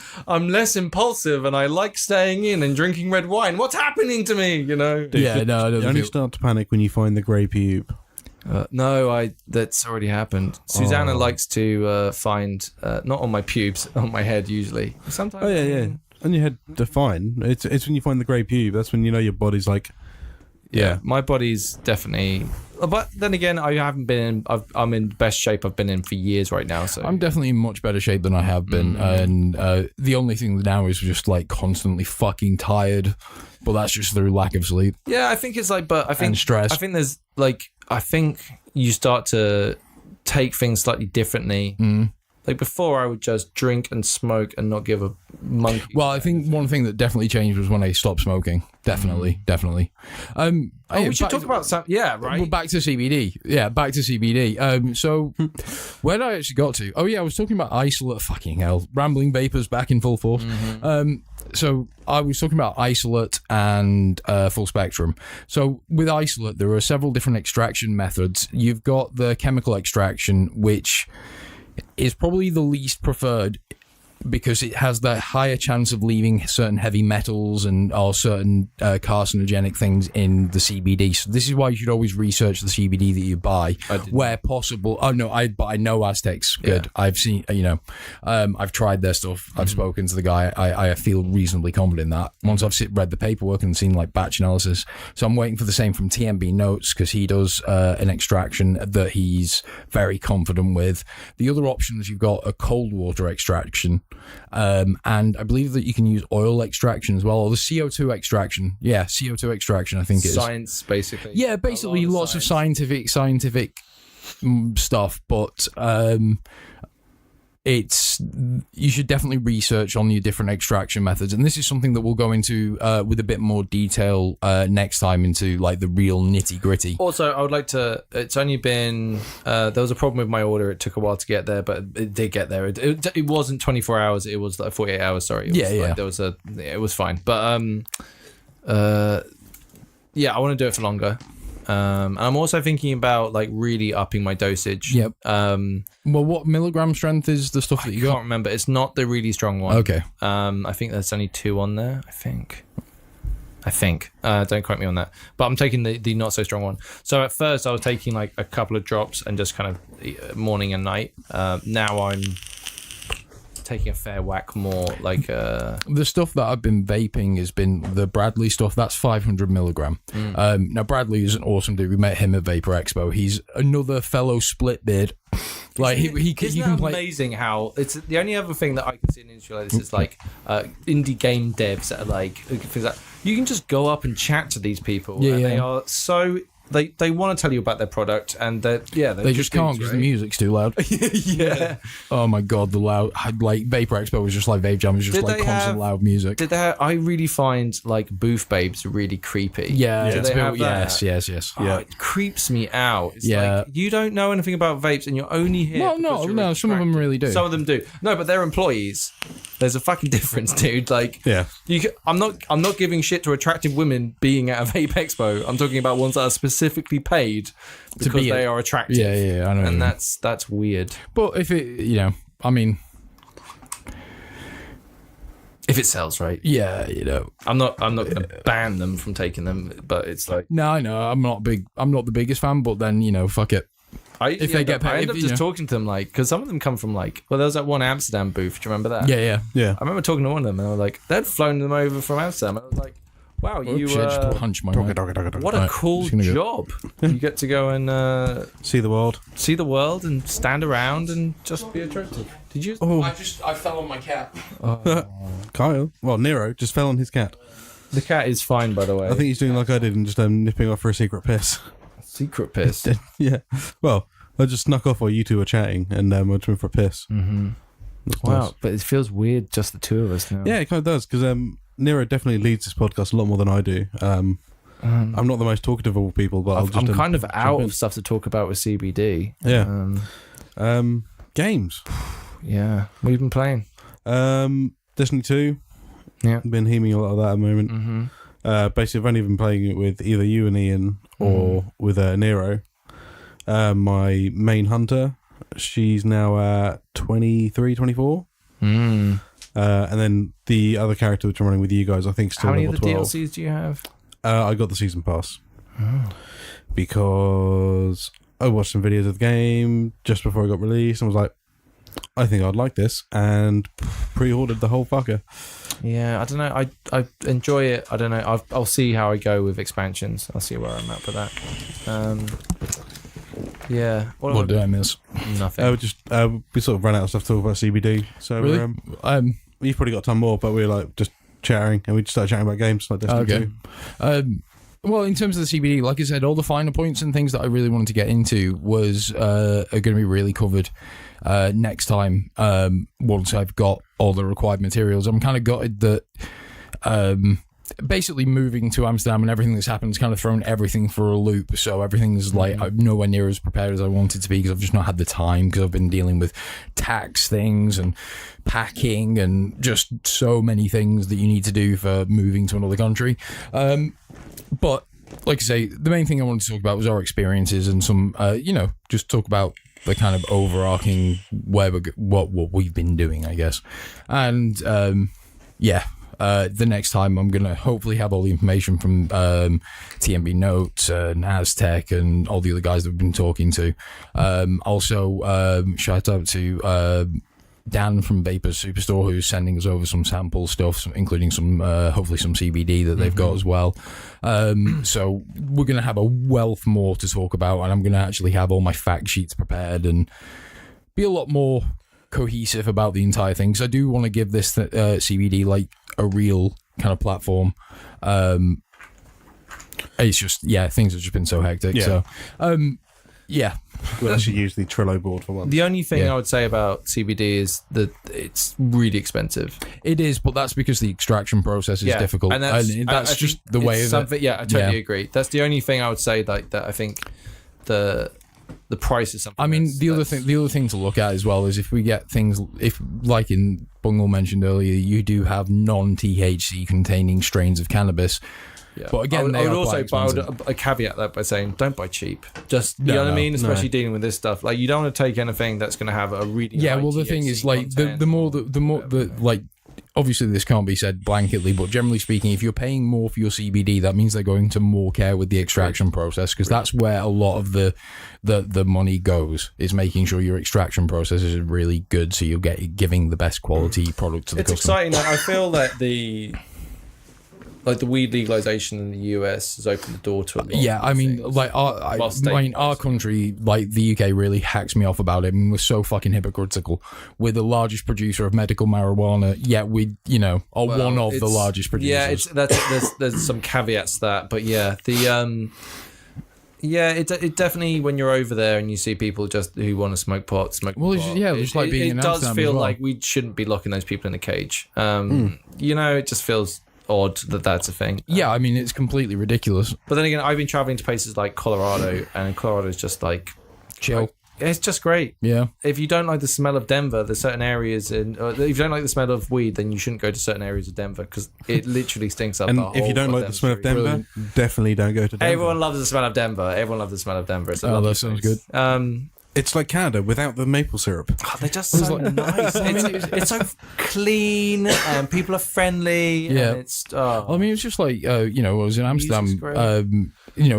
less impulsive, and I like staying in and drinking red wine. What's happening to me? You know? Yeah, no, I don't You only feel- start to panic when you find the grey pube. No, that's already happened. Susanna likes to find not on my pubes, on my head usually. Sometimes. Oh yeah. And your head fine. It's when you find the grey pube. That's when you know your body's like. Yeah, my body's definitely. But then again, I haven't been. I'm in the best shape I've been in for years right now. So I'm definitely in much better shape than I have been, and the only thing now is just like constantly fucking tired, but that's just through lack of sleep. yeah, I think it's like, but I think And stress. I think there's like, I think you start to take things slightly differently. Like before, I would just drink and smoke and not give a monkey. Well, I think one thing that definitely changed was when I stopped smoking. Definitely. we should talk about some. Yeah, right. Well, back to CBD. Yeah, back to CBD. So, where did I actually got to? Oh, yeah, I was talking about isolate. Fucking hell. Rambling vapors back in full force. So, I was talking about isolate and full spectrum. So, with isolate, there are several different extraction methods. You've got the chemical extraction, which is probably the least preferred because it has the higher chance of leaving certain heavy metals and or certain carcinogenic things in the CBD. So this is why you should always research the CBD that you buy where possible. Oh no, I know Aztec's good. Yeah. I've seen, I've tried their stuff. I've spoken to the guy. I feel reasonably confident in that. Once I've read the paperwork and seen like batch analysis. So I'm waiting for the same from TMB Notes because he does an extraction that he's very confident with. The other options you've got a cold water extraction. And I believe that you can use oil extraction as well, or the CO2 extraction. Yeah, CO2 extraction, I think it is. Science, basically. Yeah, basically lots of scientific stuff, but you should definitely research on your different extraction methods, and this is something that we'll go into with a bit more detail next time into like the real nitty gritty. Also, I would like to. It's only been there was a problem with my order. It took a while to get there, but it did get there. It wasn't 24 hours. It was like 48 hours. Sorry. It was fine, but yeah, I want to do it for longer. And I'm also thinking about like really upping my dosage. Yep. Well, what milligram strength is the stuff that you I got? can't remember. It's not the really strong one. Okay. I think there's only 2 on there. I think. Don't quote me on that. But I'm taking the not so strong one. So at first I was taking like a couple of drops and just kind of morning and night. Now I'm taking a fair whack more. Like the stuff that I've been vaping has been the Bradley stuff. That's 500 milligram. Now Bradley is an awesome dude. We met him at Vapor Expo. He's another fellow split beard. Like he can play. Amazing how it's the only other thing that I can see in an industry like this is like indie game devs that are like you can just go up and chat to these people. Yeah, and they are so. They want to tell you about their product, and they just can't because the music's too loud. Yeah. Oh my god, the loud like Vapor Expo was just like Vape Jam was just like constant loud music. I really find like booth babes really creepy. Yeah. Do they have that? Yes. Oh, it creeps me out. It's like you don't know anything about vapes, and you're only here. No. Some of them really do. Some of them do. No, but they're employees. There's a fucking difference, dude. Like, I'm not giving shit to attractive women being at a vape expo. I'm talking about ones that are specifically paid because they are attractive. Yeah, I know. And that's weird. But if it, I mean, if it sells, right? Yeah, I'm not gonna ban them from taking them, but it's like no, I know I'm not the biggest fan, but then fuck it. If they get paid, I end up just talking to them like because some of them come from like there was that one Amsterdam booth. Do you remember that? Yeah. I remember talking to one of them and they were like they'd flown them over from Amsterdam. And I was like, wow, just punch my what a cool job! You get to go and see the world, and stand around and just be attractive. Did you? Oh, I fell on my cat. Kyle, Nero just fell on his cat. The cat is fine, by the way. I think he's doing like I did and just nipping off for a secret piss. Secret piss. Yeah. Well, I just snuck off while you two were chatting and I went for a piss. Mm-hmm. Wow, nice. But it feels weird just the two of us now. Yeah, it kind of does because Nero definitely leads this podcast a lot more than I do. I'm not the most talkative of all people, but I'm kind of out of stuff to talk about with CBD. Yeah. Games. Yeah. What have you been playing? Destiny 2. Yeah. Been heaming a lot of that at the moment. Mm-hmm. Basically, I've only been playing it with either you and Ian or with Nero. My main hunter, she's now at 23, 24. And then the other character which I'm running with you guys, I think, still level 12. How many of the DLCs do you have? I got the season pass. Because I watched some videos of the game just before it got released and was like, I think I'd like this, and pre-ordered the whole fucker. Yeah, I don't know. I enjoy it. I don't know. I'll see how I go with expansions. I'll see where I'm at for that. Yeah. What did I miss? Nothing. We sort of ran out of stuff to talk about CBD. So really? You've probably got a ton more, but we were like just chatting, and we just started chatting about games like Destiny 2. Well, in terms of the CBD, like I said, all the finer points and things that I really wanted to get into was are going to be really covered next time once I've got all the required materials. I'm kind of gutted that basically moving to Amsterdam and everything that's happened has kind of thrown everything for a loop. So everything's like I'm nowhere near as prepared as I wanted to be because I've just not had the time because I've been dealing with tax things and packing and just so many things that you need to do for moving to another country. But like I say, the main thing I wanted to talk about was our experiences and some, just talk about the kind of overarching what we've been doing, I guess. And the next time I'm gonna hopefully have all the information from TMB Notes and Aztec and all the other guys that we've been talking to. Also, shout out to Dan from Vapor Superstore, who's sending us over some sample stuff, including some hopefully some CBD that they've got as well. So we're going to have a wealth more to talk about, and I'm going to actually have all my fact sheets prepared and be a lot more cohesive about the entire thing. So I do want to give this CBD like a real kind of platform. It's just things have just been so hectic. Yeah. So We'll actually use the Trello board for one. The only thing I would say about CBD is that it's really expensive. It is, but that's because the extraction process is difficult. And that's just the way of it. Yeah, I totally agree. That's the only thing I would say that I think the price is something. I mean, the other thing to look at as well is if we get things, if like in Bungle mentioned earlier, you do have non-THC containing strains of cannabis. Yeah. But again, I would caveat that by saying don't buy cheap. Just you know what I mean, especially dealing with this stuff. Like you don't want to take anything that's going to have a really well the thing is like the more like obviously this can't be said blanketly, but generally speaking, if you're paying more for your CBD, that means they're going to more care with the extraction process, because that's where a lot of the money goes, is making sure your extraction process is really good, so you're giving the best quality product to the customer. It's exciting. I feel that the weed legalization in the US has opened the door to a lot. Yeah, I mean, like our country, like the UK, really hacks me off about it. I mean, we're so fucking hypocritical. We're the largest producer of medical marijuana, yet we, are one of the largest producers. Yeah, there's some caveats to that, but yeah, it definitely, when you're over there and you see people just who want to smoke pot. It's like being in Amsterdam. It does feel as well. like we shouldn't be locking those people in a cage. It just feels odd that that's a thing. Yeah, I mean, it's completely ridiculous. But then again, I've been traveling to places like Colorado, and Colorado is just like chill. It's just great. Yeah. If you don't like the smell of Denver, there's certain areas if you don't like the smell of weed, then you shouldn't go to certain areas of Denver, because it literally stinks up. And the whole if you don't like the smell of Denver, definitely don't go to Denver. Everyone loves the smell of Denver. That sounds good. It's like Canada without the maple syrup. Oh, they're just so nice. It's so clean, and people are friendly. Yeah. And it's. I mean, it's just like I was in Amsterdam.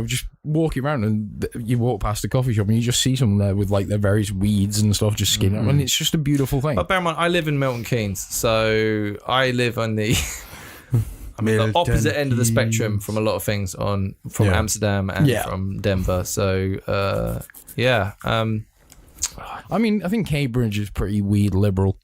Just walking around, and you walk past a coffee shop and you just see someone there with like their various weeds and stuff just skinning up, and it's just a beautiful thing. But bear in mind, I live in Milton Keynes, so I live on the the opposite end of the spectrum from a lot of things from Amsterdam and from Denver. So I mean, I think Cambridge is pretty weed liberal.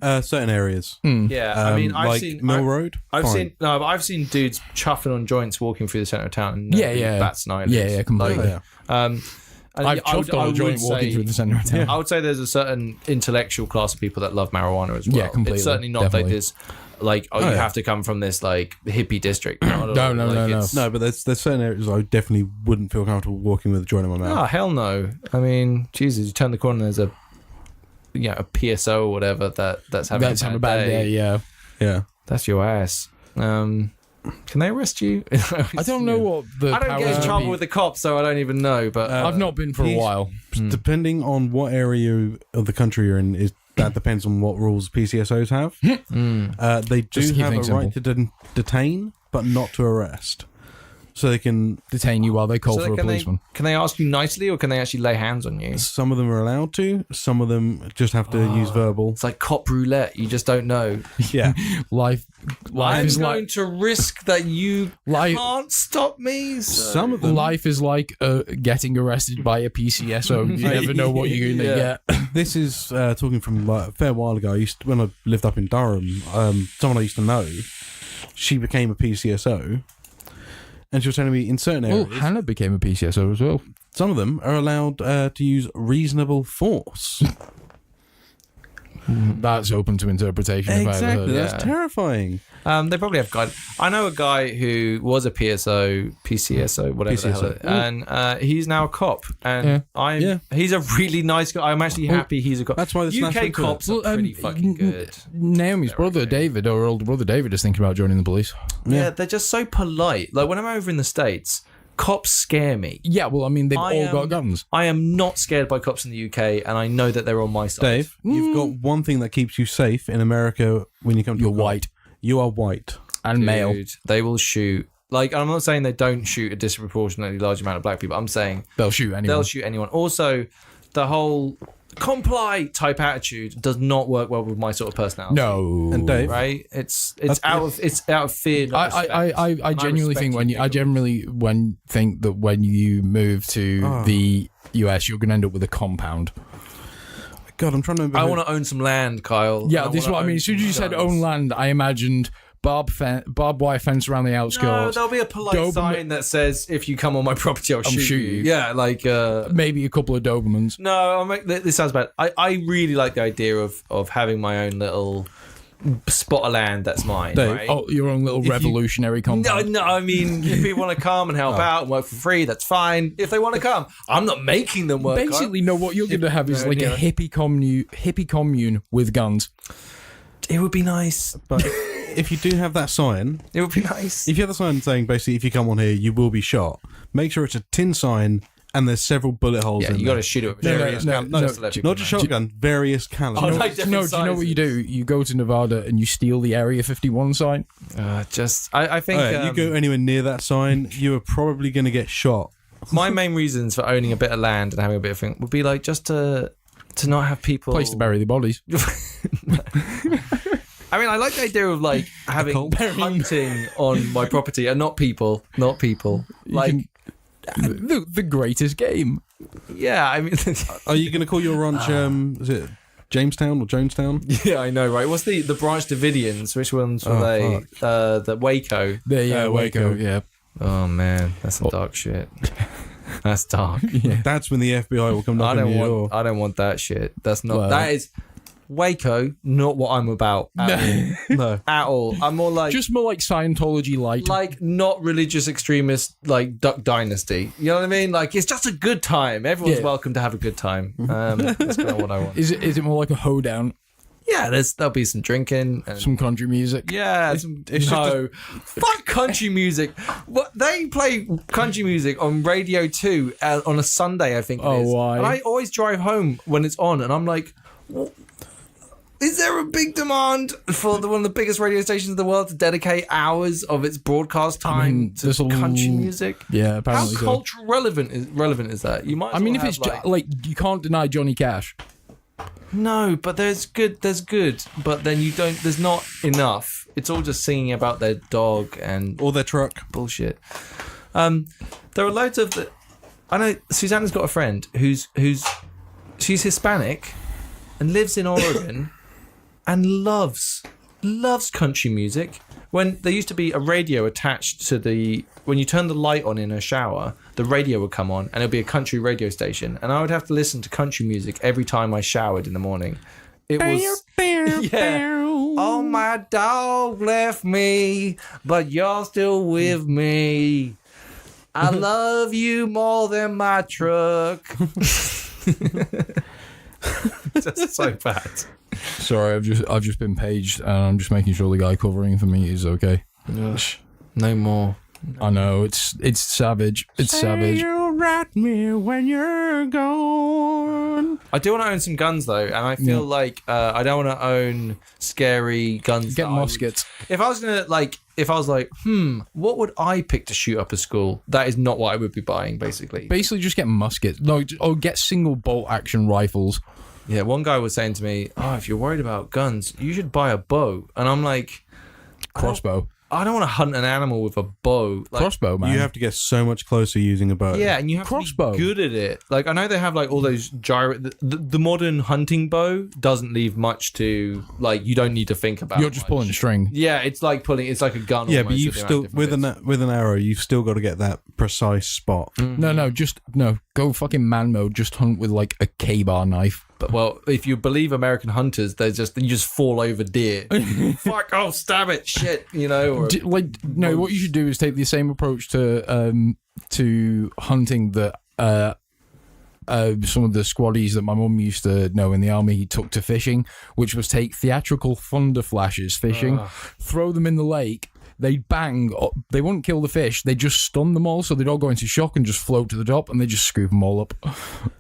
Certain areas. Yeah, I mean, I've like seen Mill Road. I've seen dudes chuffing on joints walking through the centre of town. And bats an eyelid. Yeah, completely. I've chuffed on a joint walking through the centre of town. I would say there's a certain intellectual class of people that love marijuana as well. Yeah, completely. It's certainly not like this. Like, you have to come from this like hippie district. No. No, but there's certain areas I definitely wouldn't feel comfortable walking with a joint in my mouth. Oh, hell no. I mean, Jesus, you turn the corner and there's a PSO or whatever that's having a bad day. Yeah. That's your ass. Can they arrest you? I don't know what the I don't get in trouble with the cops, so I don't don't even know. But I've not been for a while. Depending on what area of the country you're in, that depends on what rules PCSOs have. They do have a right to detain, but not to arrest. So they can detain you while they call for a policeman. Can they ask you nicely, or can they actually lay hands on you? Some of them are allowed to. Some of them just have to use verbal. It's like cop roulette. You just don't know. Yeah. Life I'm is going like to risk that you can't stop me. So. Some of them. Life is like getting arrested by a PCSO. You never know what you're going to get. This is talking from a fair while ago. When I lived up in Durham, someone I used to know, she became a PCSO. And she was telling me in certain areas... Well, Hannah became a PCSO as well. Some of them are allowed to use reasonable force. That's open to interpretation. Exactly, that's terrifying. They probably have guidance. I know a guy who was a PCSO, whatever the hell it is, and he's now a cop. And he's a really nice guy. I'm actually happy he's a cop. That's why the UK cops are pretty fucking good. Naomi's brother, David, or older brother David, is thinking about joining the police. Yeah, they're just so polite. Like when I'm over in the States, cops scare me. Yeah, well, I mean, they've all got guns. I am not scared by cops in the UK, and I know that they're on my side. Dave, you've got one thing that keeps you safe in America when you come to You're white. You are white. And male. They will shoot. Like, I'm not saying they don't shoot a disproportionately large amount of black people. I'm saying they'll shoot anyone. Also, the whole comply type attitude does not work well with my sort of personality. No. And Dave, right? It's out of fear. I genuinely think think that when you move to the US, you're going to end up with a compound. God, I'm trying to remember. I want to own some land, Kyle. Yeah, this is what I mean. As soon as you said own land, I imagined barbed wire fence around the outskirts. No, there'll be a polite sign that says, if you come on my property, I'll shoot you. Yeah, like... maybe a couple of Dobermans. No, this sounds bad. I really like the idea of having my own little spot of land that's mine. Dave, right? Oh, your own little revolutionary compound. No, I mean, if people want to come and help out and work for free, that's fine. If they want to come, I'm not making them work. Basically, no, what you're going to have is like a hippie commune with guns. It would be nice. But if you do have that sign... It would be nice. If you have the sign saying, basically, if you come on here, you will be shot, make sure it's a tin sign and there's several bullet holes in you there. got to shoot it with Various not just shotgun, various calibers. like do you know what you do? You go to Nevada and you steal the Area 51 sign. I think you go anywhere near that sign, you are probably going to get shot. my main reasons for owning a bit of land and having a bit of thing would be like just to not have people Place to bury the bodies. I mean, I like the idea of like having hunting on my property and not people. Like the greatest game. Yeah, I mean, Are you going to call your ranch? Is it Jamestown or Jonestown? Yeah, I know, right? What's the Branch Davidians? Which ones were they? The Waco. Waco. Yeah. Oh man, that's some dark shit. That's dark. Yeah. That's when the FBI will come knocking on your door. I don't want that shit. That's not. That is Waco. Not what I'm about. No, at all. I'm more like just more like Scientology light. Like not religious extremist, like Duck Dynasty. You know what I mean? Like it's just a good time. Everyone's welcome to have a good time. That's kind of what I want. Is it more like a hoedown? Yeah, there'll be some drinking, and some country music. Yeah, fuck country music. What they play country music on Radio 2 on a Sunday, I think. It is. Why? And I always drive home when it's on, and I'm like, is there a big demand for one of the biggest radio stations in the world to dedicate hours of its broadcast time to country music? Yeah, apparently. How cultural relevant is that? You might. I mean, if it's like you can't deny Johnny Cash. No, but there's good, but then you don't. There's not enough. It's all just singing about their dog and or their truck. Bullshit. There are loads of. I know Susanna's got a friend who's she's Hispanic and lives in Oregon and loves country music. When there used to be a radio attached to when you turn the light on in a shower, the radio would come on and it'd be a country radio station, and I would have to listen to country music every time I showered in the morning. It was Oh, my dog left me, but you're still with me. I love you more than my truck. Just so bad. Sorry, I've just been paged, and I'm just making sure the guy covering for me is okay. No more. I know it's savage. It's savage. You'll rat me when you're gone. I do want to own some guns though, and I feel like I don't want to own scary guns. Get muskets. If I was like, what would I pick to shoot up a school? That is not what I would be buying. Basically, just get muskets. No, or get single bolt action rifles. Yeah, one guy was saying to me, if you're worried about guns, you should buy a bow. And I'm like, crossbow. I don't want to hunt an animal with a bow. Like, crossbow, man. You have to get so much closer using a bow. Yeah, and you have to be good at it. Like, I know they have like all those the modern hunting bow doesn't leave much to, like, you don't need to think about. You're just pulling a string. Yeah, it's like a gun. Yeah, but you've still with an arrow, you've still got to get that precise spot. Mm-hmm. No, go fucking man mode. Just hunt with like a K-bar knife. But well, if you believe American hunters, you just fall over deer. Fuck! Oh, stab it! Shit! You know. Or what you should do is take the same approach to hunting that some of the squaddies that my mum used to know in the army took to fishing, which was take theatrical thunder flashes fishing, throw them in the lake. They'd bang. They wouldn't kill the fish. They just stun them all, so they'd all go into shock and just float to the top, and they just scoop them all up.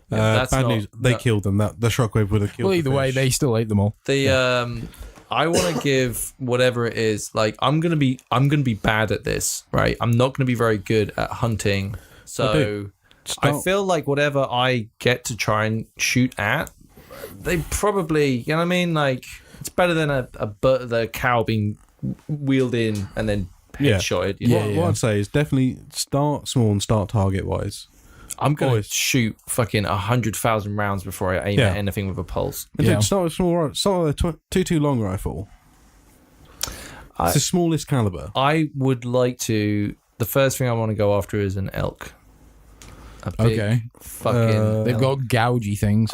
Bad news. They killed them. The shockwave would have killed. Well, either way, they still ate them all. I want to give whatever it is. Like, I'm gonna be bad at this, right? I'm not gonna be very good at hunting. So I feel like whatever I get to try and shoot at, they probably, you know what I mean? Like, it's better than the cow being wheeled in and then headshotted. What I'd say is definitely start small and start target wise. I'm going to shoot fucking 100,000 rounds before I aim at anything with a pulse. And start with small. Start with a 2.2 long rifle. It's the smallest caliber. I would like to. The first thing I want to go after is an elk. Fucking. They've got gougy things.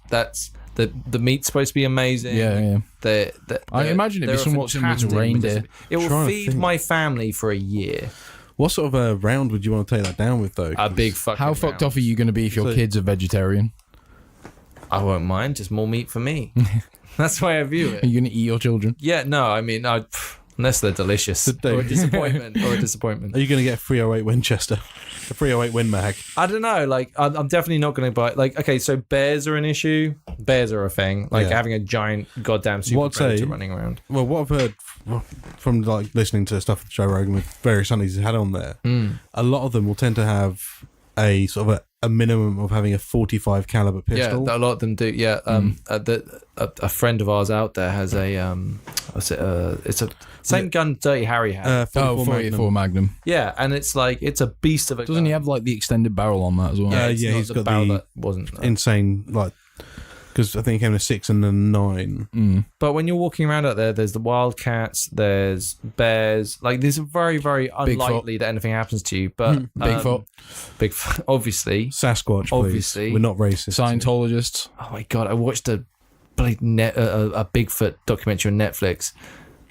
That's. The meat's supposed to be amazing. Yeah. I imagine it'd be somewhat similar to reindeer. It will feed my family for a year. What sort of a round would you want to take that down with, though? A big fucking How fucked off are you going to be if your kid's a vegetarian? I won't mind. Just more meat for me. That's the way I view it. Are you going to eat your children? Yeah, no. I mean, Unless they're delicious. Or a disappointment. Are you going to get a 308 Winchester? A 308 Win Mag? I don't know. Like, I'm definitely not going to buy... Like, okay, so bears are an issue. Bears are a thing. Like, having a giant goddamn super predator running around. Well, what I've heard from, like, listening to stuff that Joe Rogan with various Sundays he's had on there, a lot of them will tend to have a sort of a minimum of having a 45 caliber pistol. Yeah, a lot of them do. Yeah, a friend of ours out there has a it's a same gun Dirty Harry had. 44 Magnum. Yeah, and it's like it's a beast of a. Doesn't he have like the extended barrel on that as well? Yeah, he's got barrel the that wasn't insane like. Because I think it came in a 6 and a 9. But when you're walking around out there's the wildcats, there's bears. Like, this is very, very unlikely that anything happens to you. But Bigfoot, obviously. Sasquatch, obviously. Please. We're not racist. Scientologists. Oh my God, I watched a Bigfoot documentary on Netflix,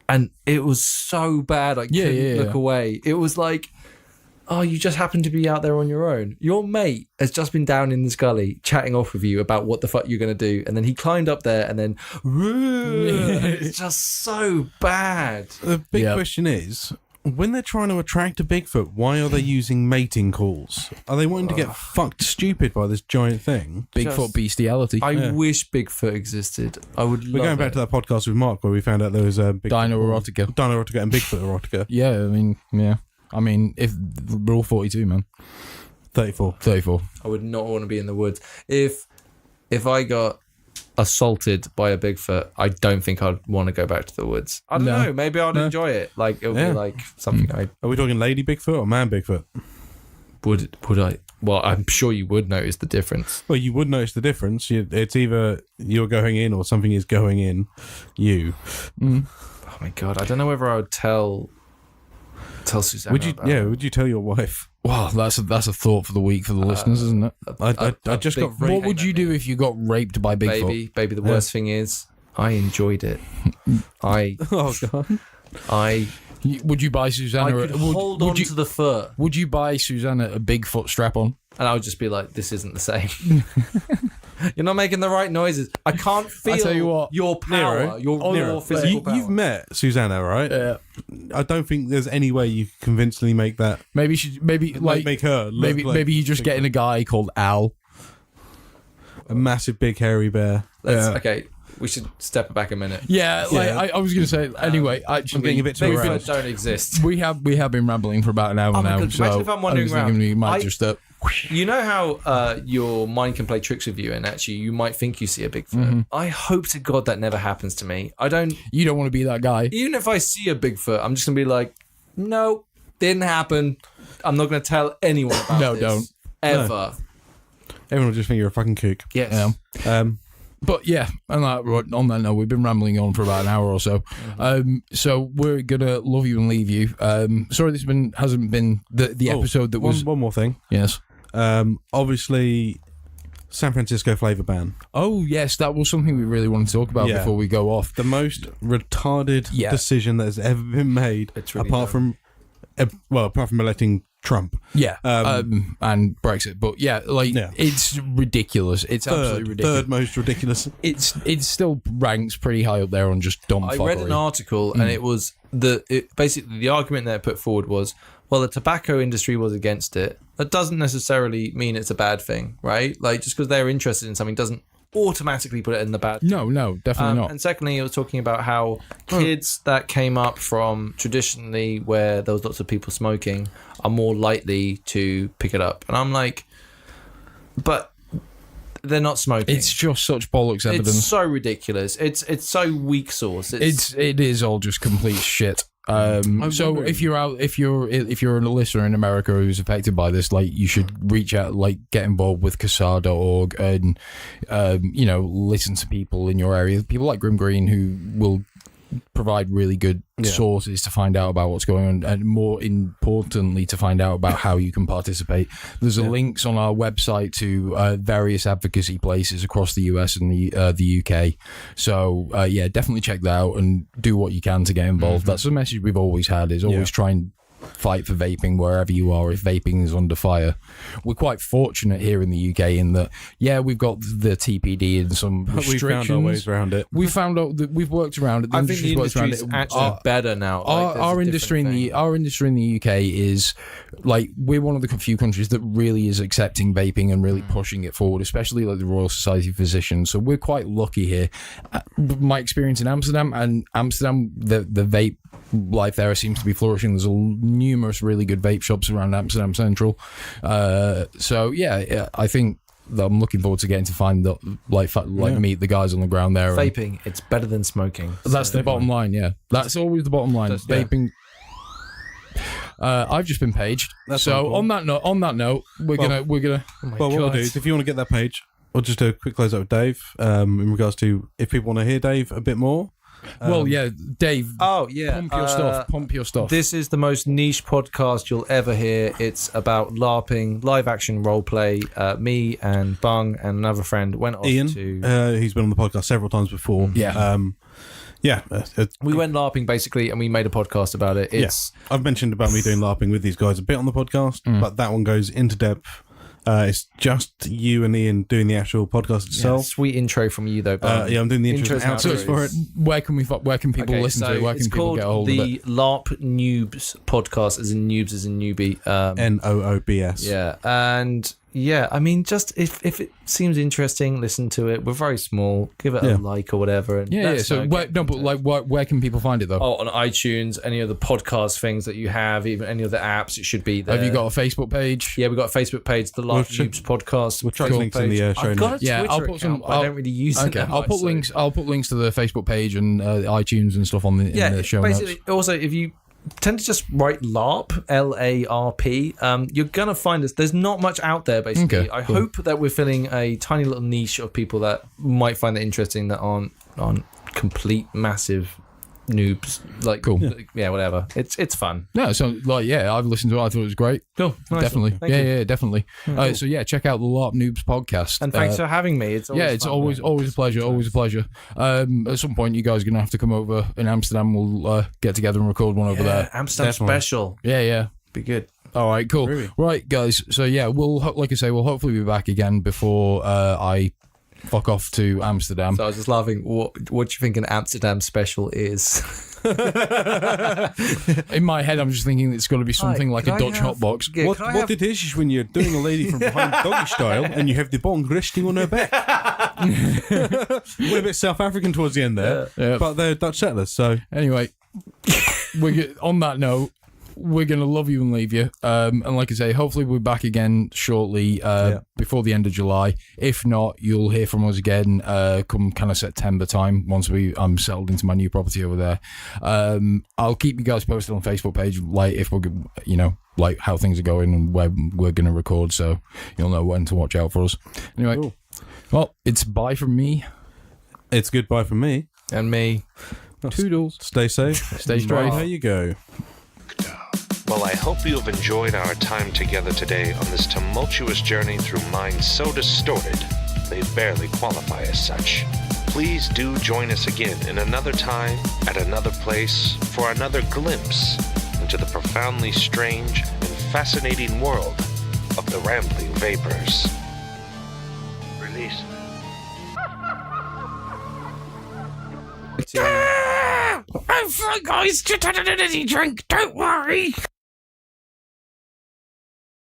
and it was so bad I couldn't look away. It was like, oh, you just happen to be out there on your own. Your mate has just been down in this gully chatting off with you about what the fuck you're going to do. And then he climbed up there and then... It's just so bad. The big question is, when they're trying to attract a Bigfoot, why are they using mating calls? Are they wanting to get fucked stupid by this giant thing? Bigfoot bestiality. I wish Bigfoot existed. I would We're going back to that podcast with Mark where we found out there was a Dino erotica and Bigfoot erotica. Yeah, I mean, if we're all 42, man. 34. I would not want to be in the woods. If I got assaulted by a Bigfoot, I don't think I'd want to go back to the woods. I don't know. Maybe I'd enjoy it. Like, it would be like something Are we talking lady Bigfoot or man Bigfoot? Would I? Well, I'm sure you would notice the difference. Well, you would notice the difference. It's either you're going in or something is going in you. Oh my God. I don't know whether I would tell Susanna. Would you tell your wife? Wow, that's a thought for the week for the listeners, isn't it? I just got raped. What would you do if you got raped by Bigfoot? Baby, the worst thing is I enjoyed it. Oh God. Would you buy Susanna? I could hold on to the fur. Would you buy Susanna a Bigfoot strap-on? And I would just be like, "This isn't the same. You're not making the right noises. I can't feel I tell you what, your power, your physical power." You've met Susanna, right? Yeah. I don't think there's any way you can convincingly make that. Maybe make her look maybe you're just getting a guy called Al, a massive big hairy bear. Okay. We should step back a minute. Yeah, I was going to say anyway. Actually, I'm getting a bit too Bigfoot don't exist. We have been rambling for about an hour now. God, imagine if I'm wandering around. You might just you know how your mind can play tricks with you, and actually you might think you see a Bigfoot. I hope to God that never happens to me. You don't want to be that guy. Even if I see a Bigfoot, I'm just gonna be like, no, didn't happen. I'm not gonna tell anyone about this. Don't ever. No. Everyone will just think you're a fucking kook. Yes. But yeah, on that note, we've been rambling on for about an hour or so. So we're gonna love you and leave you. Sorry, this hasn't been the episode that was. One more thing. Yes. Obviously, San Francisco flavor ban. Oh yes, that was something we really wanted to talk about before we go off. The most retarded decision that has ever been made, really apart from electing Trump. Yeah. And Brexit. But it's ridiculous. It's absolutely ridiculous. Third most ridiculous. It still ranks pretty high up there on just dumb fuckery. I read an article and it was basically the argument that put forward was, well, the tobacco industry was against it. That doesn't necessarily mean it's a bad thing, right? Like, just because they're interested in something doesn't automatically put it in the bad. No, definitely not. And secondly, it was talking about how kids that came up from traditionally where there was lots of people smoking are more likely to pick it up. And I'm like, but they're not smoking. It's just such bollocks evidence. It's so ridiculous. It's so weak source. It is all just complete shit. So if you're a listener in America who's affected by this, like, you should reach out, like, get involved with CASAR.org and listen to people in your area, people like Grim Green, who will provide really good sources to find out about what's going on, and more importantly to find out about how you can participate. There's links on our website to various advocacy places across the US and the UK, so definitely check that out and do what you can to get involved. That's the message we've always had, is always try and fight for vaping wherever you are if vaping is under fire. We're quite fortunate here in the UK in that, we've got the TPD and some restrictions. We found our ways around it. We found out that we've worked around it. I think the industry is actually better now. Our industry in the UK is like, we're one of the few countries that really is accepting vaping and really pushing it forward, especially like the Royal Society of Physicians. So we're quite lucky here. My experience in Amsterdam, the vape life there seems to be flourishing. There's numerous really good vape shops around Amsterdam Central. I think that I'm looking forward to getting to find meet the guys on the ground there. Vaping, it's better than smoking. That's the bottom line. Yeah, that's always the bottom line. Vaping. I've just been paged. So on that note, we're gonna. What we'll do is, if you want to get that page, we'll just do a quick close up with Dave. In regards to if people want to hear Dave a bit more. Dave. Oh yeah, pump your stuff. This is the most niche podcast you'll ever hear. It's about LARPing, live action role play. Me and Bung and another friend went off Ian. to. He's been on the podcast several times before. Yeah. We went LARPing basically, and we made a podcast about it. I've mentioned about me doing LARPing with these guys a bit on the podcast, but that one goes into depth. It's just you and Ian doing the actual podcast itself. Sweet intro from you though. I'm doing the intros and outros for it. Where can people listen to it? Where can people get a hold of it? It's called the LARP Noobs podcast, as in noobs as in newbie. NOOBS. Yeah, and I mean, just if it seems interesting, listen to it. We're very small. Give it a like or whatever. And So where can people find it though? Oh, on iTunes, any of the podcast things that you have, even any of the apps, it should be there. Have you got a Facebook page? Yeah, we've got a Facebook page, the LARP Noobs podcast. We'll try links in the show notes. I'll put some. I don't really use it. I'll put links. I'll put links to the Facebook page and iTunes and stuff in the show notes. Also, if you tend to just write LARP, LARP, you're gonna find us. There's not much out there basically. I hope that we're filling a tiny little niche of people that might find it interesting, that aren't complete massive noobs. Whatever. It's fun. No, so I've listened to it. I thought it was great. Cool. Nice. Definitely. Thank you. Definitely. Cool. Check out the LARP Noobs podcast. And thanks for having me. It's always always a pleasure. Always a pleasure. At some point, you guys are gonna have to come over in Amsterdam. We'll get together and record one over there. Amsterdam special. Yeah. Be good. All right. Cool. Really? Right, guys. So we'll we'll hopefully be back again before I fuck off to Amsterdam. So I was just laughing. What do you think an Amsterdam special is? In my head, I'm just thinking it's got to be something like a Dutch hotbox. Yeah, what it is when you're doing a lady from behind doggy style and you have the bong resting on her back. We're a bit South African towards the end there, but they're Dutch settlers. So anyway, on that note, we're going to love you and leave you. And like I say, hopefully we're back again shortly before the end of July. If not, you'll hear from us again come kind of September time once I'm settled into my new property over there. I'll keep you guys posted on Facebook page, like if we're, like how things are going and where we're going to record, so you'll know when to watch out for us. Anyway, cool. Well, it's bye from me. It's goodbye from me. And me. Toodles. Stay safe. Stay straight. There you go. Well, I hope you have enjoyed our time together today on this tumultuous journey through minds so distorted they barely qualify as such. Please do join us again in another time, at another place, for another glimpse into the profoundly strange and fascinating world of the rambling vapors. Release. Oh, guys, just had an energy drink. Don't worry.